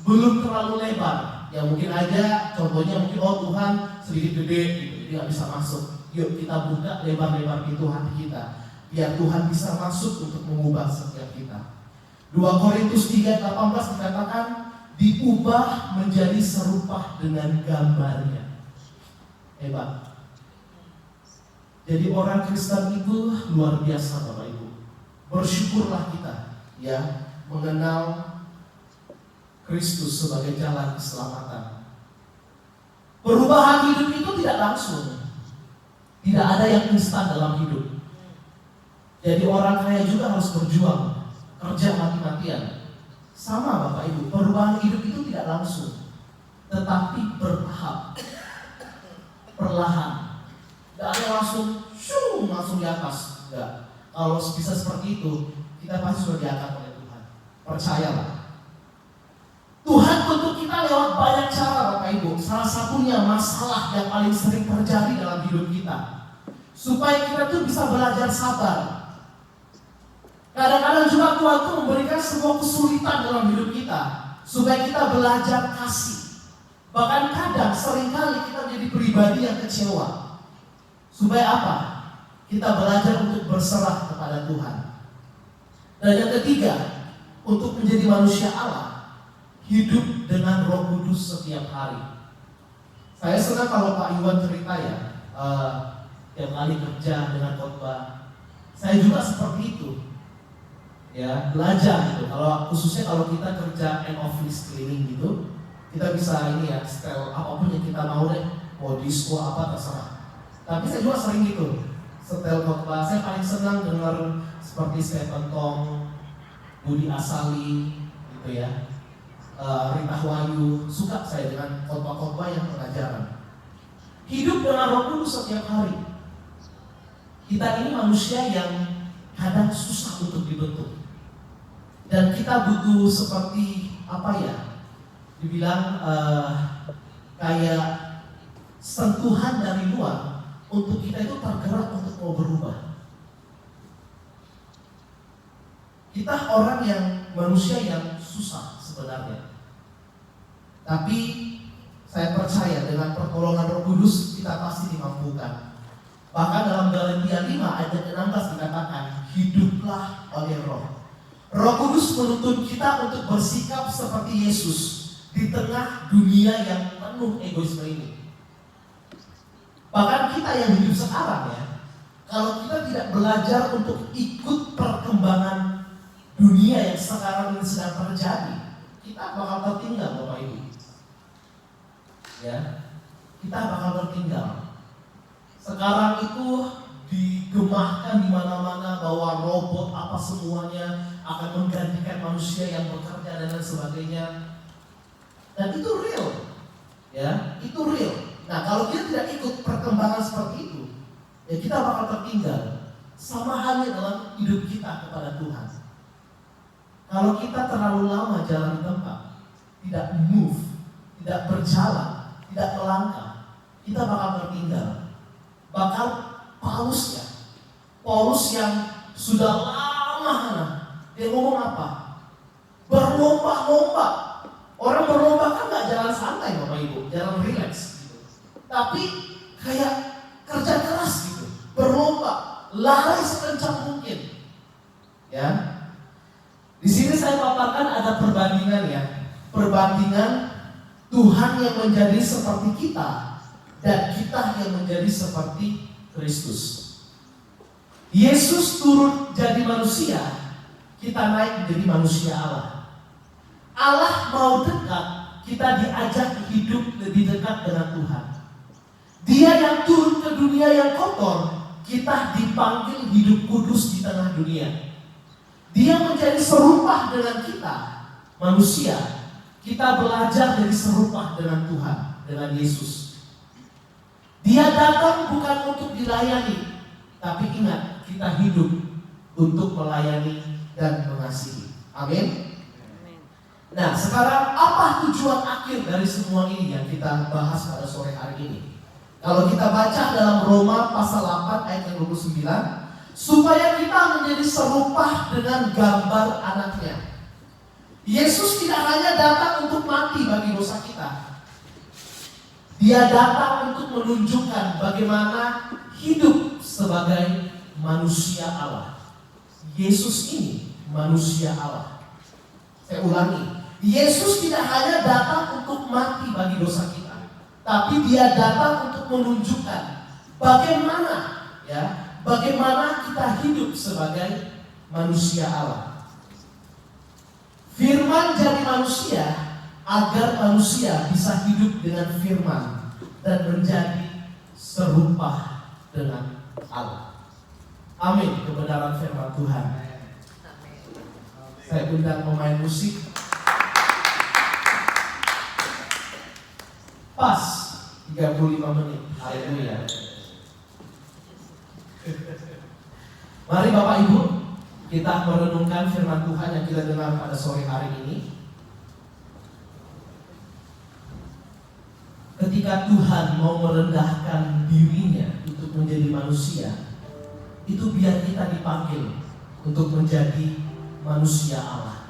belum terlalu lebar, ya mungkin aja, contohnya mungkin Tuhan sedikit gede, gitu, jadi nggak bisa masuk. Yuk kita buka lebar-lebar pintu hati kita, biar Tuhan bisa masuk untuk mengubah setiap kita. 2 Korintus 3:18 dikatakan, diubah menjadi serupa dengan gambarnya. Hebat. Jadi orang Kristen itu luar biasa Bapak Ibu. Bersyukurlah kita ya mengenal Kristus sebagai jalan keselamatan. Perubahan hidup itu tidak langsung. Tidak ada yang instan dalam hidup. Jadi orang kaya juga harus berjuang, kerja mati-matian. Sama Bapak Ibu, perubahan hidup itu tidak langsung, tetapi bertahap, perlahan. Tidak ada langsung di atas. Enggak. Kalau bisa seperti itu, kita pasti sudah diangkat oleh Tuhan. Percayalah. Tuhan bentuk kita lewat banyak cara Bapak Ibu. Salah satunya masalah yang paling sering terjadi dalam hidup kita. Supaya kita tuh bisa belajar sabar. Kadang-kadang juga Tuhan tuh memberikan sebuah kesulitan dalam hidup kita. Supaya kita belajar kasih. Bahkan kadang seringkali kita menjadi pribadi yang kecewa. Supaya apa? Kita belajar untuk berserah kepada Tuhan. Dan yang ketiga, untuk menjadi manusia Allah, hidup dengan Roh Kudus setiap hari. Saya senang kalau Pak Iwan cerita ya, tiap kali kerja dengan khotbah. Saya juga seperti itu. Ya, belajar gitu. Khususnya kalau kita kerja end of list cleaning gitu, kita bisa ini ya, setel apapun yang kita mau deh, mau disco apa terserah. Tapi saya juga sering gitu, setel khotbah. Saya paling senang dengar seperti Stephen Tong, Budi Asali, gitu ya, Rita Wahyu. Suka saya dengan khotbah-khotbah yang pengajaran. Hidup dengan Roh Kudus setiap hari. Kita ini manusia yang kadang susah untuk dibentuk, dan kita butuh seperti apa ya? Dibilang kayak sentuhan dari luar. Untuk kita itu tergerak untuk mau berubah. Kita orang yang manusia yang susah sebenarnya. Tapi saya percaya dengan pertolongan Roh Kudus kita pasti dimampukan. Bahkan dalam Galatia 5 ayat 16 dikatakan, hiduplah oleh Roh. Roh Kudus menuntun kita untuk bersikap seperti Yesus di tengah dunia yang penuh egoisme ini. Bahkan kita yang hidup sekarang ya, kalau kita tidak belajar untuk ikut perkembangan dunia yang sekarang ini sedang terjadi, kita bakal tertinggal Bapak Ibu. Ya, kita bakal tertinggal. Sekarang itu digemahkan di mana-mana bahwa robot apa semuanya akan menggantikan manusia yang bekerja dan lain sebagainya. Dan itu real, ya, itu real. Nah, kalau kita tidak ikut perkembangan seperti itu, ya kita bakal tertinggal. Sama halnya dalam hidup kita kepada Tuhan. Kalau kita terlalu lama jalan di tempat, tidak move, tidak berjalan, tidak melangkah, kita bakal tertinggal. Bahkan Paulus yang sudah lama, dia ngomong apa? Berlomba-lomba. Orang berlomba kan gak jalan santai Bapak Ibu, jalan relax. Tapi kayak kerja keras gitu, berlomba, lari sekencang mungkin. Ya, di sini saya paparkan ada perbandingan ya, perbandingan Tuhan yang menjadi seperti kita dan kita yang menjadi seperti Kristus. Yesus turun jadi manusia, kita naik menjadi manusia Allah. Allah mau dekat, kita diajak hidup lebih dekat dengan Tuhan. Dia yang turun ke dunia yang kotor, kita dipanggil hidup kudus di tengah dunia. Dia menjadi serupa dengan kita, manusia. Kita belajar jadi serupa dengan Tuhan, dengan Yesus. Dia datang bukan untuk dilayani, tapi ingat, kita hidup untuk melayani dan mengasihi. Amin. Nah, sekarang apa tujuan akhir dari semua ini yang kita bahas pada sore hari ini? Kalau kita baca dalam Roma pasal 8 ayat yang 29, supaya kita menjadi serupa dengan gambar anaknya. Yesus tidak hanya datang untuk mati bagi dosa kita. Dia datang untuk menunjukkan bagaimana hidup sebagai manusia Allah. Yesus ini manusia Allah. Saya ulangi, Yesus tidak hanya datang untuk mati bagi dosa kita. tapi dia datang untuk menunjukkan bagaimana kita hidup sebagai manusia Allah. Firman jadi manusia agar manusia bisa hidup dengan firman dan menjadi serupa dengan Allah. Amin. Kebenaran firman Tuhan. Saya undang pemain musik. Pas 35 menit. Haleluya. Mari Bapak Ibu, kita merenungkan firman Tuhan yang kita dengar pada sore hari ini. Ketika Tuhan mau merendahkan dirinya untuk menjadi manusia, itu biar kita dipanggil untuk menjadi manusia Allah.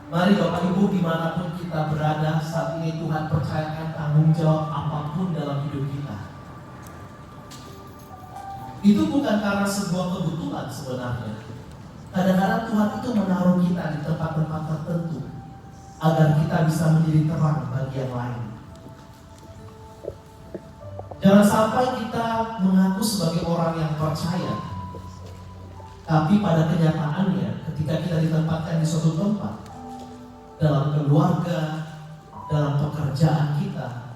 Mari Bapak Ibu, dimanapun kita berada saat ini, Tuhan percayakan tanggung jawab apapun dalam hidup kita. Itu bukan karena sebuah kebetulan sebenarnya. Kadang-kadang Tuhan itu menaruh kita di tempat-tempat tertentu agar kita bisa menjadi terang bagi yang lain. Jangan sampai kita mengaku sebagai orang yang percaya, tapi pada kenyataannya ketika kita ditempatkan di suatu tempat, dalam keluarga, dalam pekerjaan kita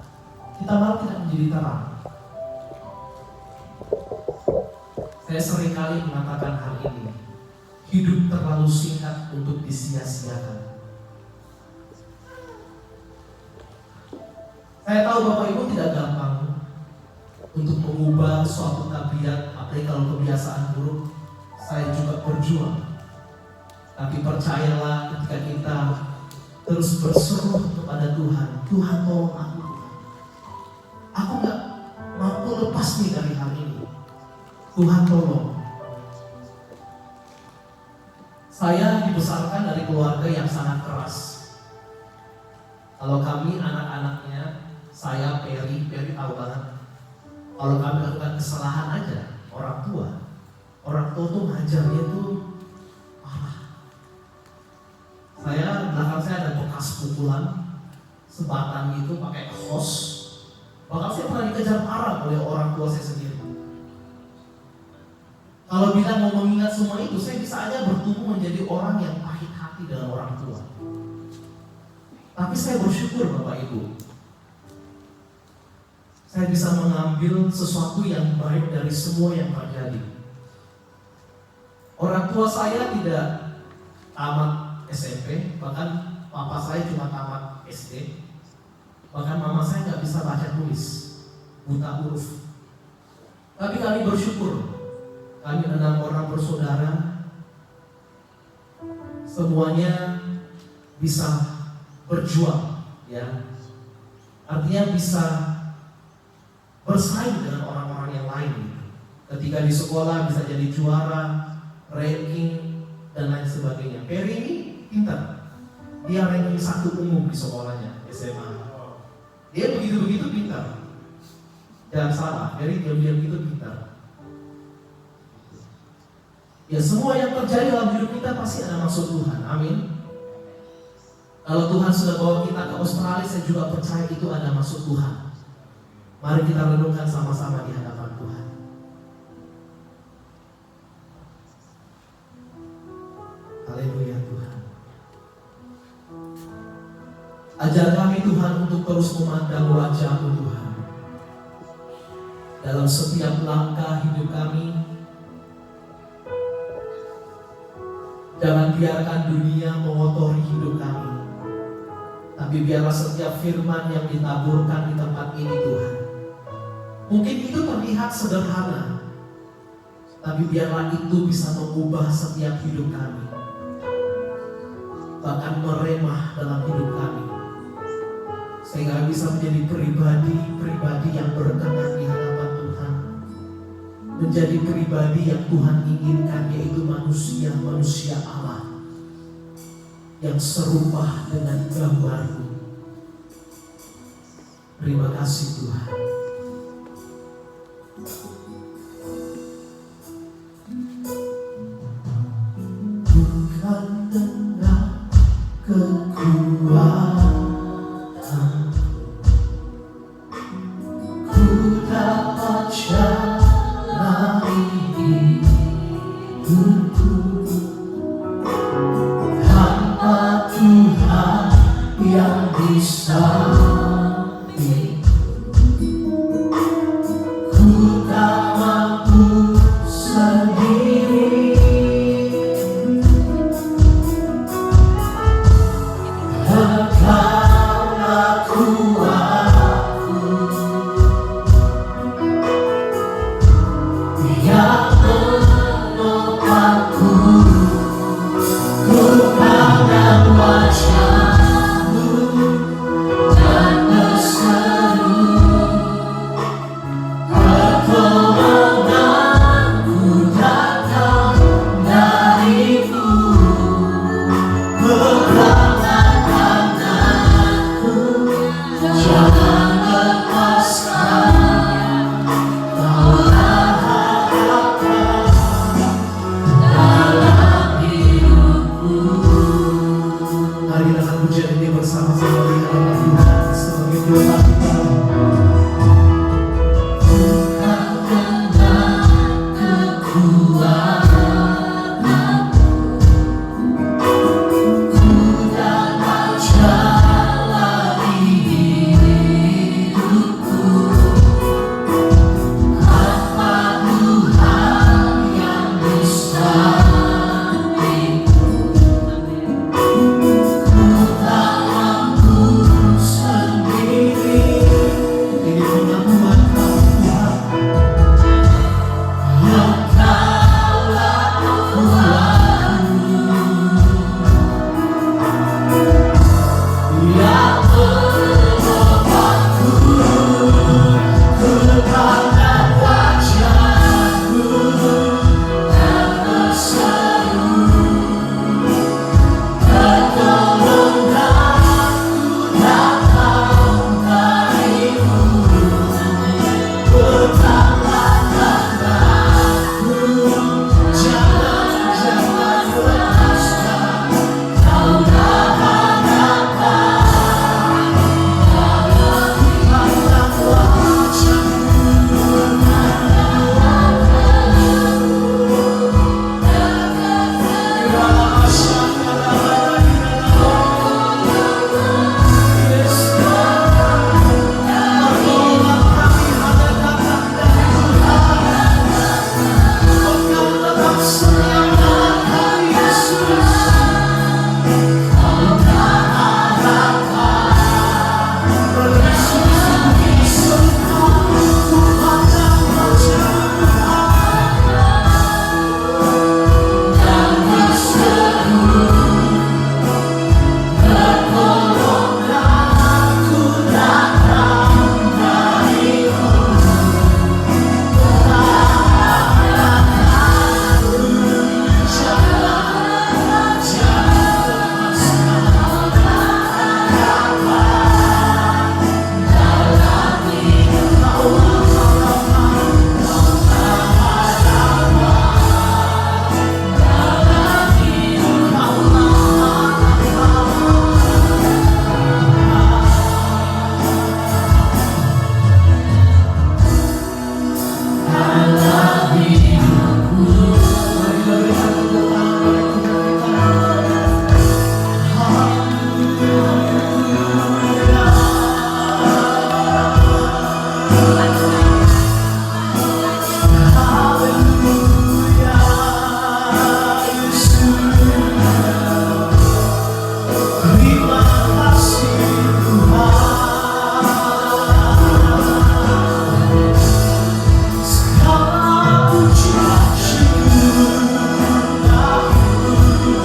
malah tidak menjadi terang. Saya seringkali mengatakan hal ini, hidup terlalu singkat untuk disia-siakan. Saya tahu Bapak Ibu tidak gampang untuk mengubah suatu tabiat, apalagi kalau kebiasaan buruk. Saya juga berjuang. Tapi percayalah, ketika kita terus berseru kepada Tuhan, Tuhan tolong aku. Aku gak mampu lepas nih dari hal ini. Tuhan tolong. Saya dibesarkan dari keluarga yang sangat keras. Kalau kami anak-anaknya, saya Peri tahu banget. Kalau kami lakukan kesalahan aja, orang tua tuh ngajarnya tuh parah. Belakang saya ada bekas pukulan, sebatan gitu pakai hos. Bahkan saya pernah dikejar parah oleh orang tua saya sendiri. Kalau bilang mau mengingat semua itu, saya bisa aja bertumbuh menjadi orang yang pahit hati dengan orang tua. Tapi saya bersyukur Bapak Ibu, saya bisa mengambil sesuatu yang baik dari semua yang terjadi. Orang tua saya tidak tamat SMP, bahkan papa saya cuma tamat SD. Bahkan mama saya nggak bisa baca tulis, buta huruf. Tapi kami bersyukur, kami 6 orang bersaudara, semuanya bisa berjuang, ya. Artinya bisa bersaing dengan orang-orang yang lain. Ketika di sekolah bisa jadi juara, ranking, dan lain sebagainya. Peri ini pintar. Dia ranking 1 umum di sekolahnya, SMA. Dia begitu-begitu pintar. Jangan salah, Peri diam-diam gitu pintar. Ya, semua yang terjadi dalam hidup kita pasti ada maksud Tuhan. Amin. Kalau Tuhan sudah bawa kita ke Australia, saya juga percaya itu ada maksud Tuhan. Mari kita renungkan sama-sama di hadapan Tuhan. Haleluya Tuhan. Ajar kami Tuhan untuk terus memandang wajah-Mu Tuhan. Dalam setiap langkah hidup kami, jangan biarkan dunia mengotori hidup kami. Tapi biarlah setiap firman yang ditaburkan di tempat ini Tuhan, mungkin itu terlihat sederhana, tapi biarlah itu bisa mengubah setiap hidup kami, bahkan meremah dalam hidup kami, sehingga bisa menjadi pribadi yang berkenan di hadapan Tuhan, menjadi pribadi yang Tuhan inginkan, yaitu manusia Allah yang serupa dengan gambar-Mu. Terima kasih Tuhan. Bukan dengan kekuatan, di samping. Ku tak mampu sendiri, Engkaulah kuatku yang menopangku. Ku pandang wajah-Mu dan berseru, pertolonganku datang dari-Mu. Peganglah tanganku, jangan lepaskan, Kaulah harapan dalam hidupku. Mari dalam pujian ini bersama-sama di hadapan Tuhan sebagai doa kita. Bukan dengan kekuatanku ku dapat jalani hidupku, tanpa Tuhan yang di sampingku. Ku tak mampu sendiri. Ini pengakuan kami Tuhan. Engkaulah kuatku yang menopangku. Ku pandang wajah-Mu dan berseru, pertolonganku datang dari-Mu. Peganglah tanganku, jangan lepaskan, Kaulah harapan dalam pandang Terima kasih Tuhan, segala puji syukur bagimu,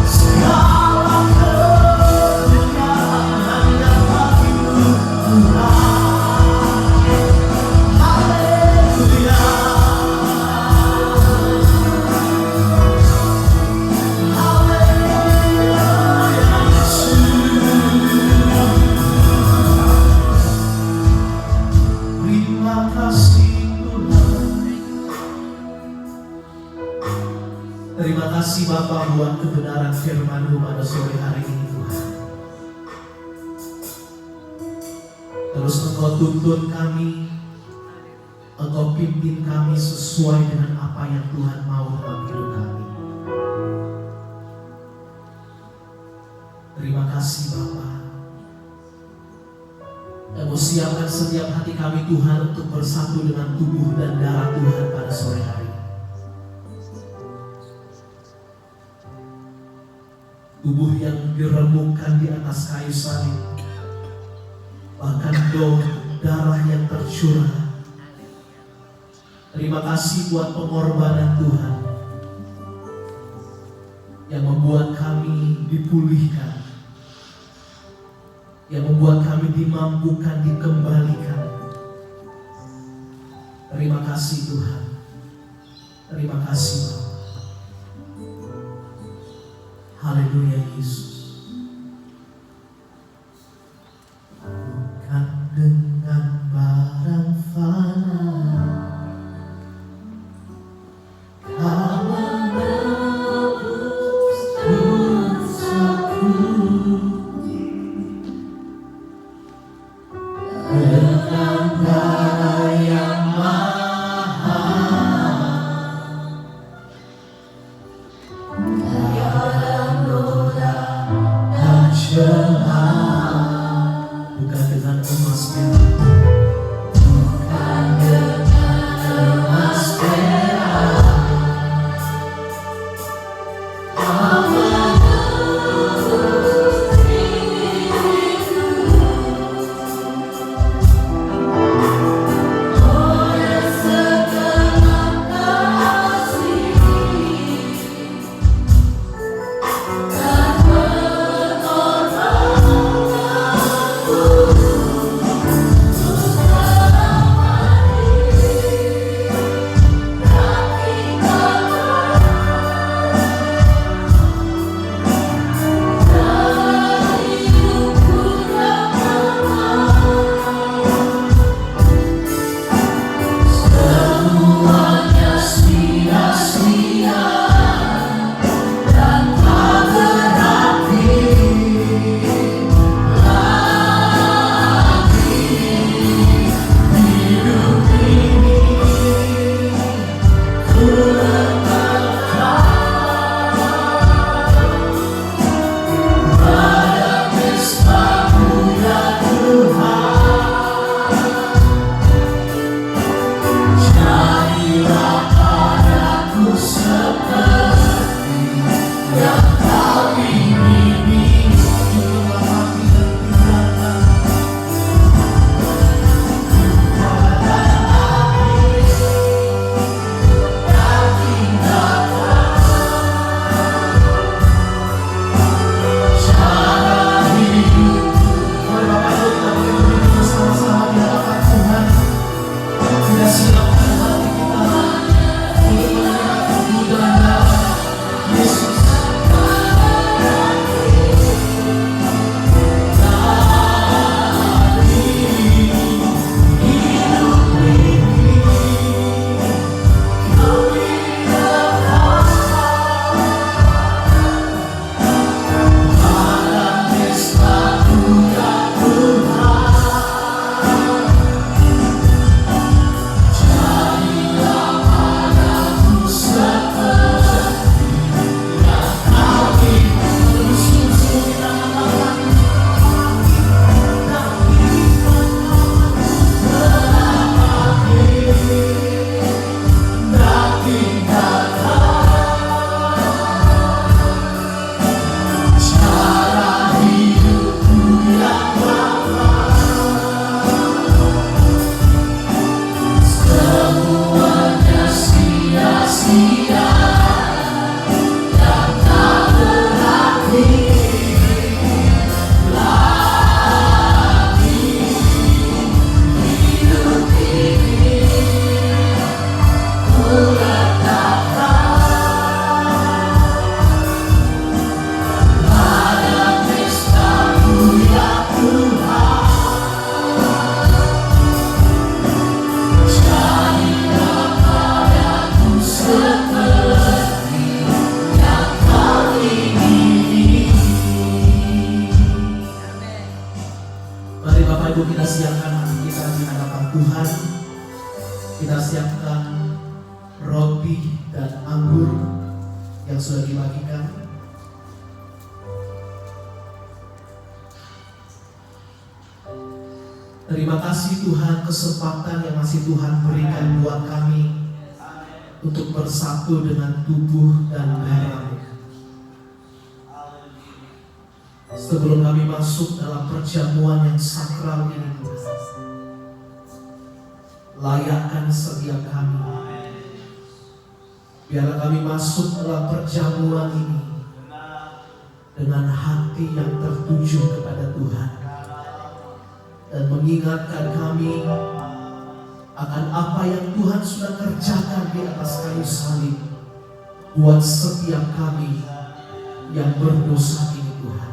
segala kemuliaan hanya bagimu Tuhan. Haleluya. Terima kasih Tuhan. Terima kasih Bapa buat kebenaran firman-Mu pada sore hari ini Tuhan. Terus Engkau tuntun kami, Engkau pimpin kami sesuai dengan apa yang Tuhan mau dalam hidup kami. Engkau siapkan setiap hati kami Tuhan untuk bersatu dengan tubuh dan darah Tuhan pada sore hari. Tubuh yang diremukkan di atas kayu salib, bahkan darah yang tercurah. Terima kasih buat pengorbanan Tuhan yang membuat kami dipulihkan, yang membuat kami dimampukan, dikembalikan. Terima kasih Tuhan. Terima kasih Bapa. Haleluya Yesus. Bukan dengan barang fana Kau menebus dosaku, dengan darah yang mahal, dalam noda dan celah, bukan dengan emas perak, bukan dengan emas perak. Kau menebus diriku oleh segenap kasih dan mengorbankanku untuk semuanya sia-sia dan tak berarti lagi hidup ini. Ku letakkan pada pesta-Mu ya Tuhan. Jadilah padaku seperti yang Kau ingini. Itulah hati dan tindakan dan tindakan, cara hidup. Mari Bapak Ibu kita boleh berdiri bersama-sama di hadapan Tuhan. Kita siapkan hati kita untuk melihat tubuh dan darah Yesus. Semuanya sia-sia dan tak berarti lagi hidup ini. Ku letakkan pada pesta-Mu ya Tuhan. Jadilah padaku seperti yang Kau ingini. Mari Bapak Ibu kita siapkan hati kita di hadapan Tuhan. Kita siapkan roti dan anggur yang sudah dibagikan. Terima kasih Tuhan kesempatan yang masih Tuhan berikan buat kami untuk bersatu dengan tubuh dan darah. Sebelum kami masuk dalam perjamuan yang sakral ini, Tuhan, layakkan setiap kami. Biarlah kami masuk dalam perjamuan ini dengan hati yang tertuju kepada Tuhan dan mengingatkan kami akan apa yang Tuhan sudah kerjakan di atas kayu salib buat setiap kami yang berdosa ini, Tuhan.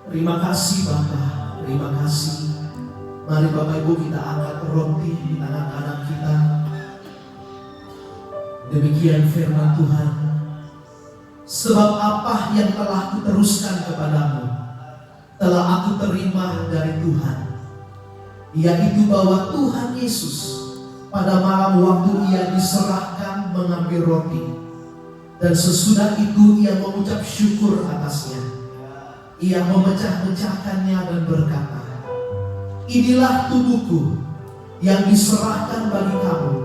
Terima kasih Bapa, terima kasih. Mari Bapak Ibu kita angkat roti di tangan kanan kita. Demikian firman Tuhan. Sebab apa yang telah kuteruskan kepadamu telah aku terima dari Tuhan, yaitu bahwa Tuhan Yesus pada malam waktu ia diserahkan mengambil roti, dan sesudah itu ia mengucap syukur atasnya. Ia memecah-mecahkannya dan berkata, inilah tubuhku yang diserahkan bagi kamu.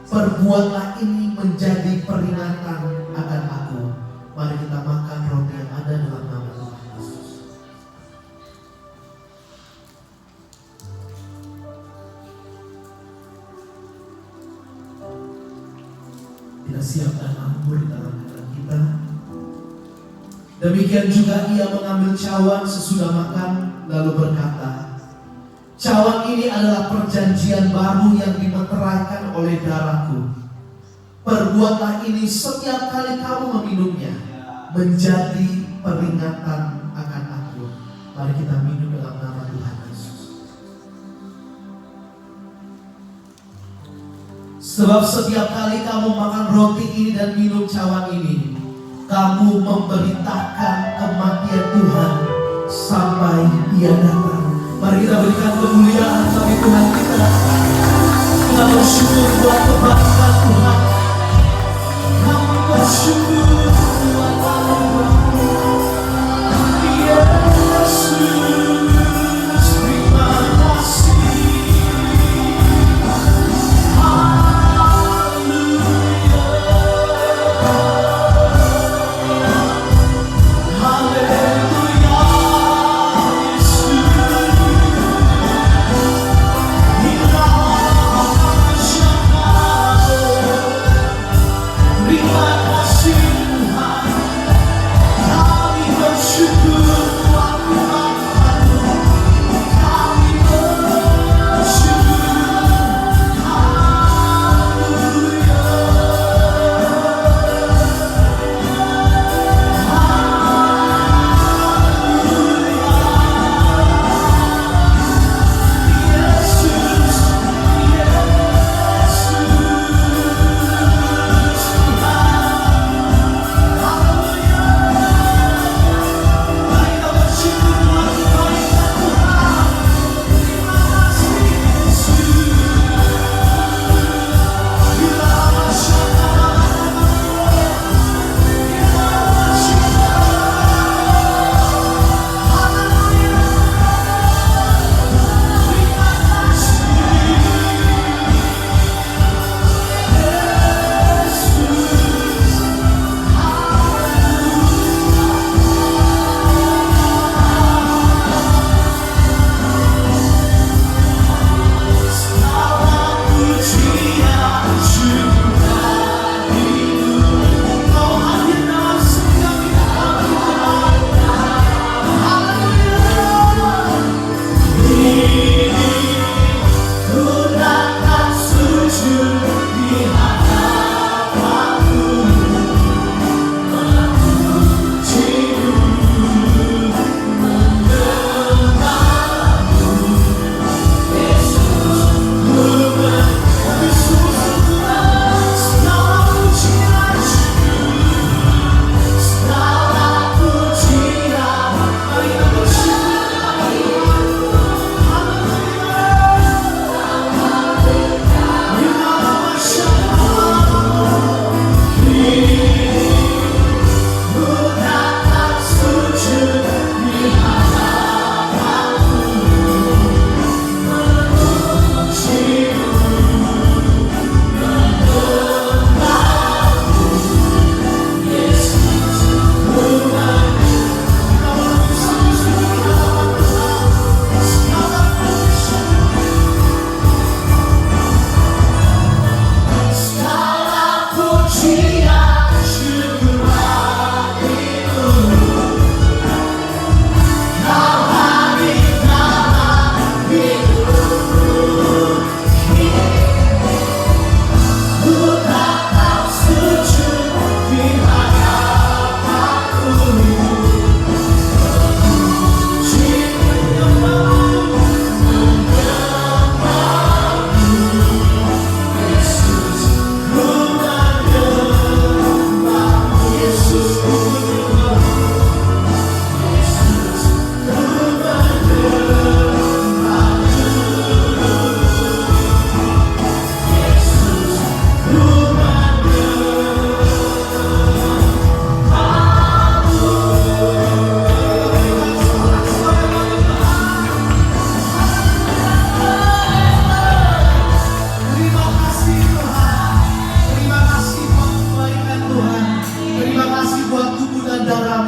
Perbuatlah ini menjadi peringatan akan aku. Mari kita makan roti yang ada dalam nama Tuhan Yesus. Kita siapkan anggur di tangan kanan kita. Demikian juga ia mengambil cawan sesudah makan, lalu berkata, cawan ini adalah perjanjian baru yang dimeteraikan oleh darahku. Perbuatlah ini setiap kali kamu meminumnya, menjadi peringatan akan aku. Mari kita minum dalam nama Tuhan Yesus. Sebab setiap kali kamu makan roti ini dan minum cawan ini, kamu memberitakan kematian Tuhan sampai Ia datang. Mari kita berikan kemuliaan bagi Tuhan kita. Kita bersyukur buat kebaikan Tuhan. Kami bersyukur buat Allah. Yesus, terima kasih. Haleluya.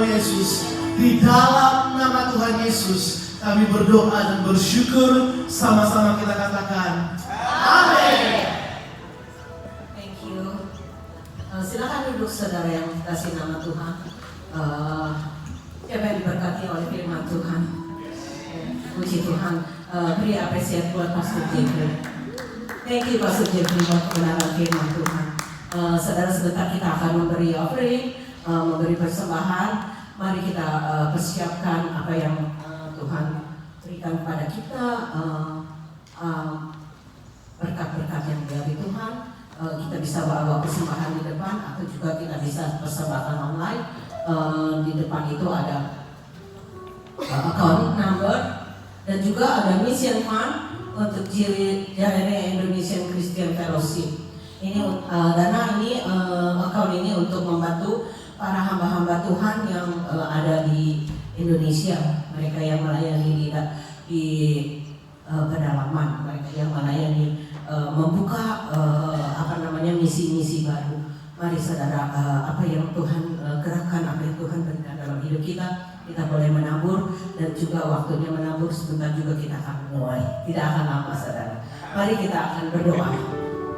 nama Yesus, di dalam nama Tuhan Yesus, kami berdoa dan bersyukur. Sama-sama kita katakan, amin. Thank you. Silakan duduk saudara yang kasih nama Tuhan. Siapa yang diberkati oleh firman Tuhan? Puji Tuhan. Beri apresiasi buat Pastor Jeffrey. Thank you Pastor Jeffrey buat kebenaran firman Tuhan. Saudara, sebentar kita akan memberi offering, memberi persembahan. Mari kita persiapkan apa yang Tuhan berikan kepada kita, berkat-berkat yang dari Tuhan. Kita bisa bawa persembahan di depan, atau juga kita bisa persembahkan online. Di depan itu ada account number dan juga ada mission fund untuk JRE Indonesian Christian Fellowship. Ini dana ini, account ini untuk membantu para hamba-hamba Tuhan yang ada di Indonesia, mereka yang melayani di pedalaman, mereka yang melayani membuka misi-misi baru. Mari saudara, apa yang Tuhan gerakkan, apa yang Tuhan berikan dalam hidup kita boleh menabur, dan juga waktunya menabur sebentar juga kita akan mulai. Tidak akan lama saudara. Mari kita akan berdoa.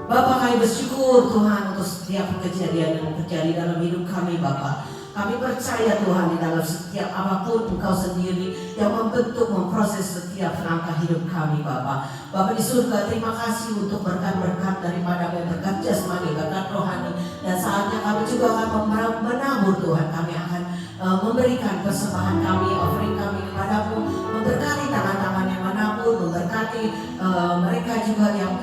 Bapa, kami bersyukur Tuhan untuk setiap kejadian yang terjadi dalam hidup kami Bapa. Kami percaya Tuhan di dalam setiap apapun Engkau sendiri yang membentuk, memproses setiap langkah hidup kami Bapa. Bapa di surga, terima kasih untuk berkat-berkat daripada berkat jasmani, berkat rohani. Dan saatnya kami juga akan menabur Tuhan. Kami akan memberikan persembahan kami, offering kami kepadamu, memberkati tangan-tangan yang menabur, memberkati mereka juga yang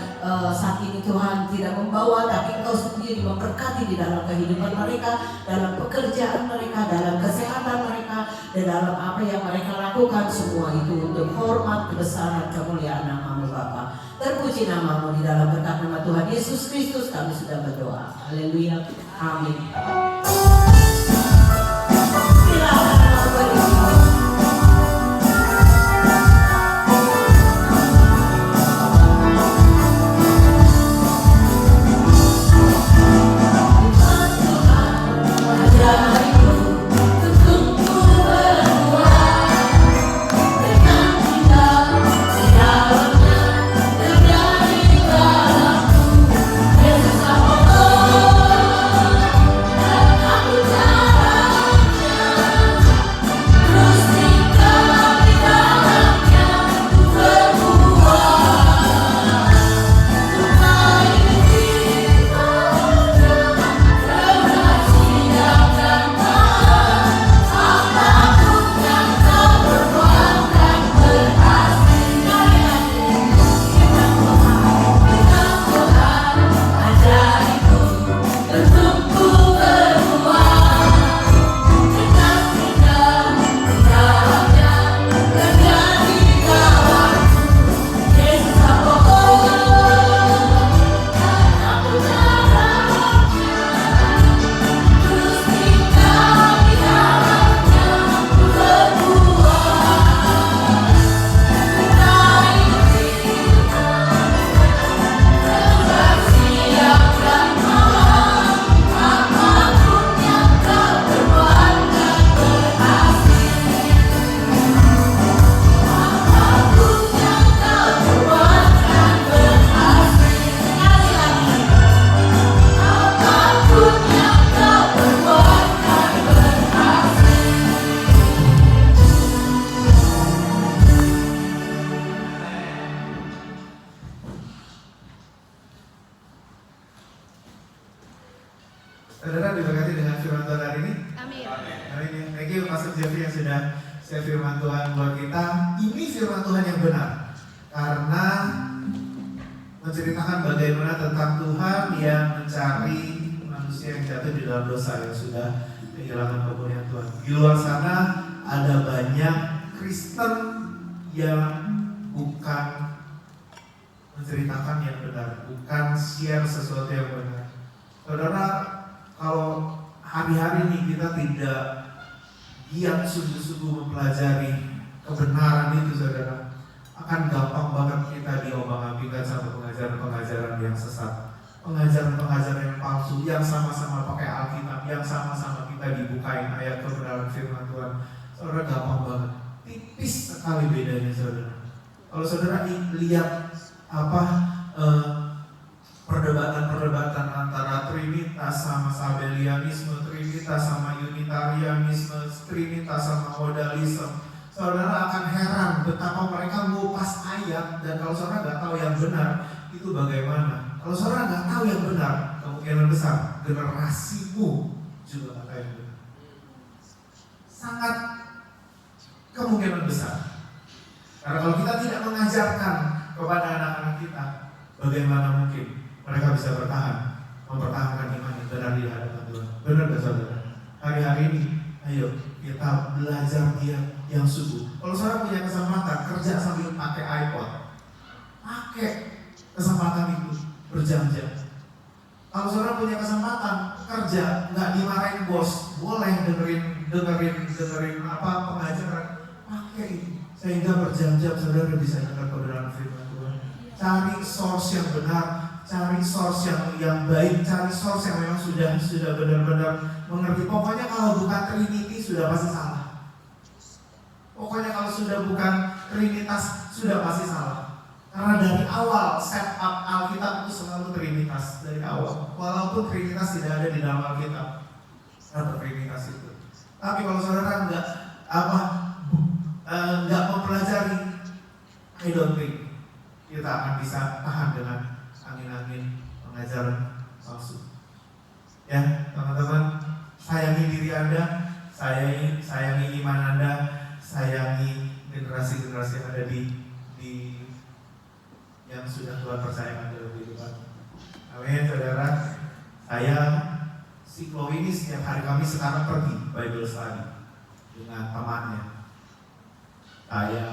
saat ini Tuhan tidak membawa, tapi Engkau sendiri memberkati di dalam kehidupan mereka, dalam pekerjaan mereka, dalam kesehatan mereka, dan dalam apa yang mereka lakukan. Semua itu untuk hormat, kebesaran, kemuliaan nama-Mu Bapa. Terpuji nama-Mu, di dalam berkat nama Tuhan Yesus Kristus kami sudah berdoa. Haleluya. Amin. Silakan berdiri. Saudara diberkati dengan firman Tuhan hari ini. Amin. Amin. Thank you Pastor Jeffrey yang sudah share firman Tuhan buat kita. Ini firman Tuhan yang benar, karena menceritakan bagaimana tentang Tuhan yang mencari manusia yang jatuh di dalam dosa, yang sudah kehilangan kemuliaan Tuhan. Di luar sana ada banyak Kristen yang bukan menceritakan yang benar, bukan share sesuatu yang benar. Saudara, kalau hari-hari ini kita tidak giat sungguh-sungguh mempelajari kebenaran itu, saudara, akan gampang banget kita diobang-abingkan sama pengajaran-pengajaran yang sesat, pengajaran-pengajaran yang palsu, yang sama-sama pakai Alkitab, yang sama-sama kita kita dibukain ayat kebenaran firman Tuhan, saudara gampang banget. Tipis sekali bedanya saudara. Kalau saudara lihat perdebatan antara Trinitas sama Sabellianisme, Trinitas sama Unitarianisme, Trinitas sama modalisme, saudara akan heran betapa mereka ngupas ayat, dan kalau saudara nggak tahu yang benar itu bagaimana. Kalau saudara nggak tahu yang benar, kemungkinan besar generasimu juga nggak tahu yang benar. Sangat kemungkinan besar. Karena kalau kita tidak mengajarkan kepada anak-anak kita, bagaimana mungkin mereka bisa mempertahankan iman yang benar di hadapan Tuhan. Benar gak saudara? Hari-hari ini, ayo kita belajar dia yang sungguh. Kalau saudara punya kesempatan kerja sambil pakai iPod, pakai kesempatan itu berjam-jam. Kalau saudara punya kesempatan kerja nggak dimarahin bos, boleh dengerin pengajaran, pakai itu. Sehingga berjam-jam saudara bisa dengar kebenaran firman Tuhan. Cari source yang benar, cari source yang baik, cari source yang memang sudah benar-benar mengerti. Pokoknya kalau bukan Trinity sudah pasti salah. Pokoknya kalau sudah bukan Trinitas sudah pasti salah. Karena dari awal setup Alkitab itu selalu Trinitas dari awal. Walaupun Trinitas tidak ada di dalam Alkitab, ada Trinitas itu. Tapi kalau saudara nggak mempelajari, I don't think kita akan bisa tahan dengan angin-angin pengajaran palsu. Ya, teman-teman, sayangi diri Anda, sayangi iman Anda, sayangi generasi-generasi yang ada di yang sudah Tuhan percayakan dalam kehidupan. Amin, saudara. Saya si Chloe ini setiap hari kami sekarang pergi Bible study dengan temannya. Saya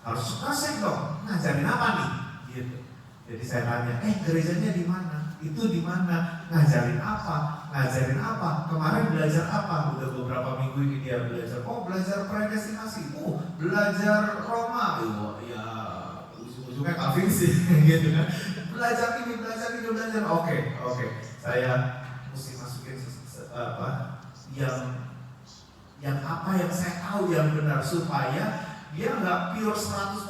harus asik dong, ngajarin apa nih? Gitu. Jadi saya tanya, gerejanya di mana? Itu di mana? Ngajarin apa? Kemarin belajar apa? Udah beberapa minggu ini dia belajar. Belajar predestinasi. Belajar Roma. Ya, ujung-ujungnya Calvin sih, gitu kan? Belajar ini. Oke. Saya mesti masukin yang apa yang saya tahu yang benar, supaya dia nggak pure 100%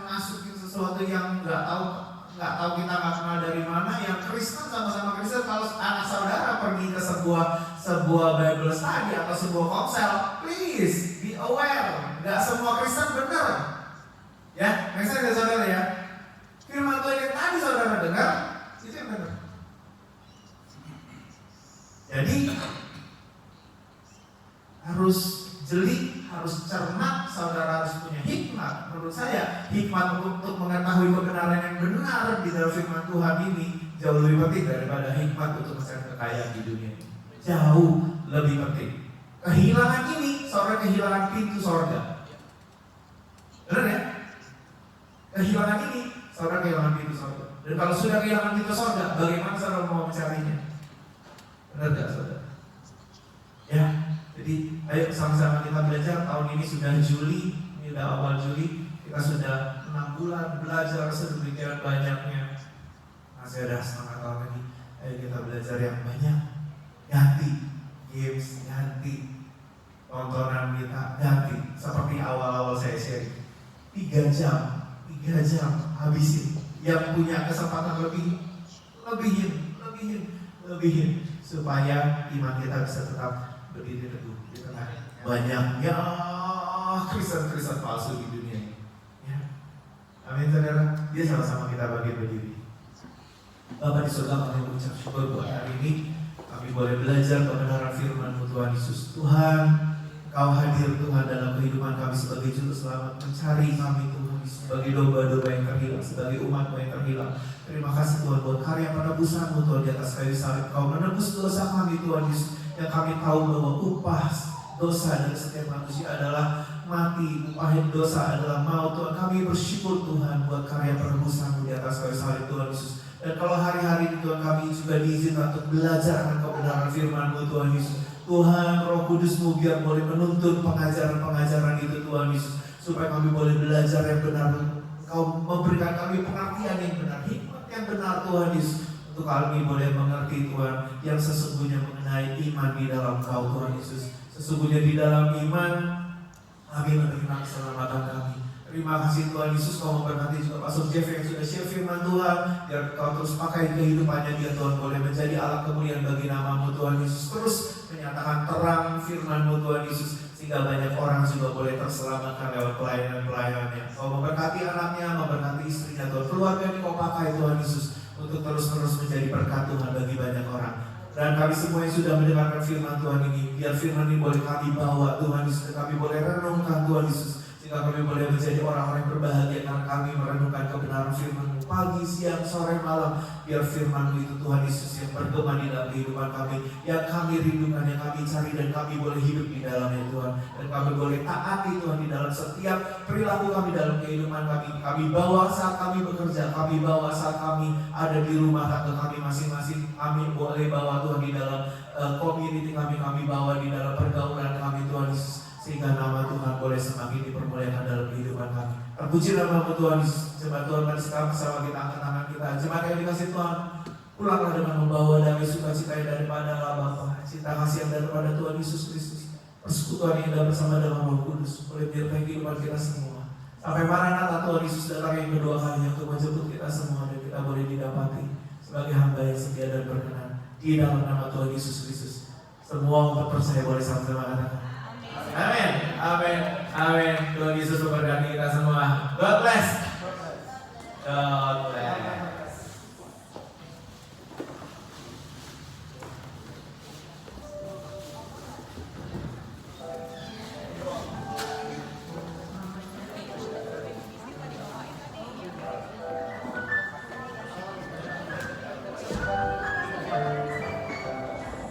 masukin sesuatu yang nggak tahu kita nggak kenal dari mana. Yang Kristen sama-sama Kristen, kalau anak saudara pergi ke sebuah Bible study atau sebuah komsel, please be aware, nggak semua Kristen benar. Ya, maksudnya saudara ya, firman Tuhan yang tadi saudara dengar itu yang benar. Jadi harus jeli, harus cermat, saudara harus punya hikmat. Menurut saya, hikmat untuk mengetahui kebenaran yang benar di dalam firman Tuhan ini jauh lebih penting daripada hikmat untuk mencari kekayaan di dunia ini. Jauh lebih penting. Kehilangan ini, saudara kehilangan pintu sorga. Benar ya? Kehilangan ini, saudara kehilangan pintu sorga. Dan kalau sudah kehilangan pintu sorga, bagaimana saudara mau mencarinya? Benar gak saudara? Ya. Jadi ayo sama-sama kita belajar. Tahun ini sudah Juli, ini udah awal Juli, kita sudah 6 bulan belajar sedemikian banyaknya. Masih ada setengah tahun lagi. Ayo kita belajar yang banyak. Ganti games, ganti tontonan kita, ganti. Seperti awal-awal saya share, 3 jam habisin. Yang punya kesempatan lebihin supaya iman kita bisa tetap berdiri teguh di tengah banyaknya Kristen palsu di dunia ini. Ya. Amin saudara. Dia sama-sama kita berdiri. Bapa di surga, kami mengucap syukur buat hari ini. Kami boleh belajar kebenaran firman Tuhan Yesus. Tuhan, Kau hadir Tuhan dalam kehidupan kami sebagai juru selamat, mencari kami Tuhan sebagai domba-domba yang terhilang, sebagai umat yang terhilang. Terima kasih Tuhan buat karya penebusan-Mu Tuhan di atas kayu salib. Kau menebus dosa kami Tuhan Yesus, yang kami tahu bahwa upah dosa dari setiap manusia adalah mati, upah dosa adalah maut. Tuhan, kami bersyukur Tuhan buat karya penebusan-Mu di atas kayu salib Tuhan Yesus. Dan kalau hari-hari ini Tuhan kami juga diizinkan untuk belajar akan kebenaran firman-Mu Tuhan Yesus. Tuhan, Roh Kudus-Mu biar boleh menuntun pengajaran-pengajaran itu Tuhan Yesus, supaya kami boleh belajar yang benar. Kau memberikan kami pengertian yang benar, hikmat yang benar Tuhan Yesus, untuk kami boleh mengerti Tuhan yang sesungguhnya mengenai iman di dalam Kau Tuhan Yesus. Sesungguhnya di dalam iman kami menerima keselamatan kami. Terima kasih Tuhan Yesus, Kau memberkati juga Pastor Jeff yang sudah share firman Tuhan, biar Kau terus pakai kehidupannya dia Tuhan, boleh menjadi alat kemuliaan bagi nama-Mu Tuhan Yesus. Terus menyatakan terang firman-Mu Tuhan Yesus, sehingga banyak orang juga boleh terselamatkan lewat pelayanan-pelayanannya. Kau memberkati anaknya, memberkati istrinya Tuhan, keluarga ini Kau pakai Tuhan Yesus untuk terus-terus menjadi berkat Tuhan bagi banyak orang. Dan kami semua yang sudah mendengarkan firman Tuhan ini, biar firman ini boleh kami bawa Tuhan Yesus, dan kami boleh renungkan Tuhan Yesus, sehingga kami boleh menjadi orang-orang yang berbahagia karena kami merenungkan kebenaran firman-Mu pagi, siang, sore, malam. Biar firman-Mu itu Tuhan Yesus yang bergema di dalam kehidupan kami, yang kami rindukan, yang kami cari, dan kami boleh hidup di dalamnya Tuhan. Dan kami boleh taati Tuhan di dalam setiap perilaku kami dalam kehidupan kami. Kami bawa saat kami bekerja, kami bawa saat kami ada di rumah tangga kami masing-masing. Kami boleh bawa Tuhan di dalam community kami bawa di dalam pergaulan kami Tuhan Yesus, sehingga nama Tuhan boleh semakin dipermuliakan dalam kehidupan kami. Terpuji nama-Mu Tuhan Yesus. Jemaat Tuhan, mari sekarang bersama kita angkat tangan kita. Jemaat yang dikasih Tuhan, pulanglah dengan membawa damai sukacita yang daripada Allah Bapa, cinta kasih yang daripada Tuhan Yesus Kristus, persekutuan yang ada bersama dengan Roh Kudus boleh menyertai kehidupan kita semua. Sampai Maranatha Tuhan Yesus datang yang kedua kalinya untuk menjemput kita semua, dan kita boleh didapati sebagai hamba yang setia dan berkenan di dalam nama Tuhan Yesus Kristus. Semua umat percaya boleh sama-sama katakan amin, amin, amin. Tuhan Yesus memberkati kita semua. God bless. God bless.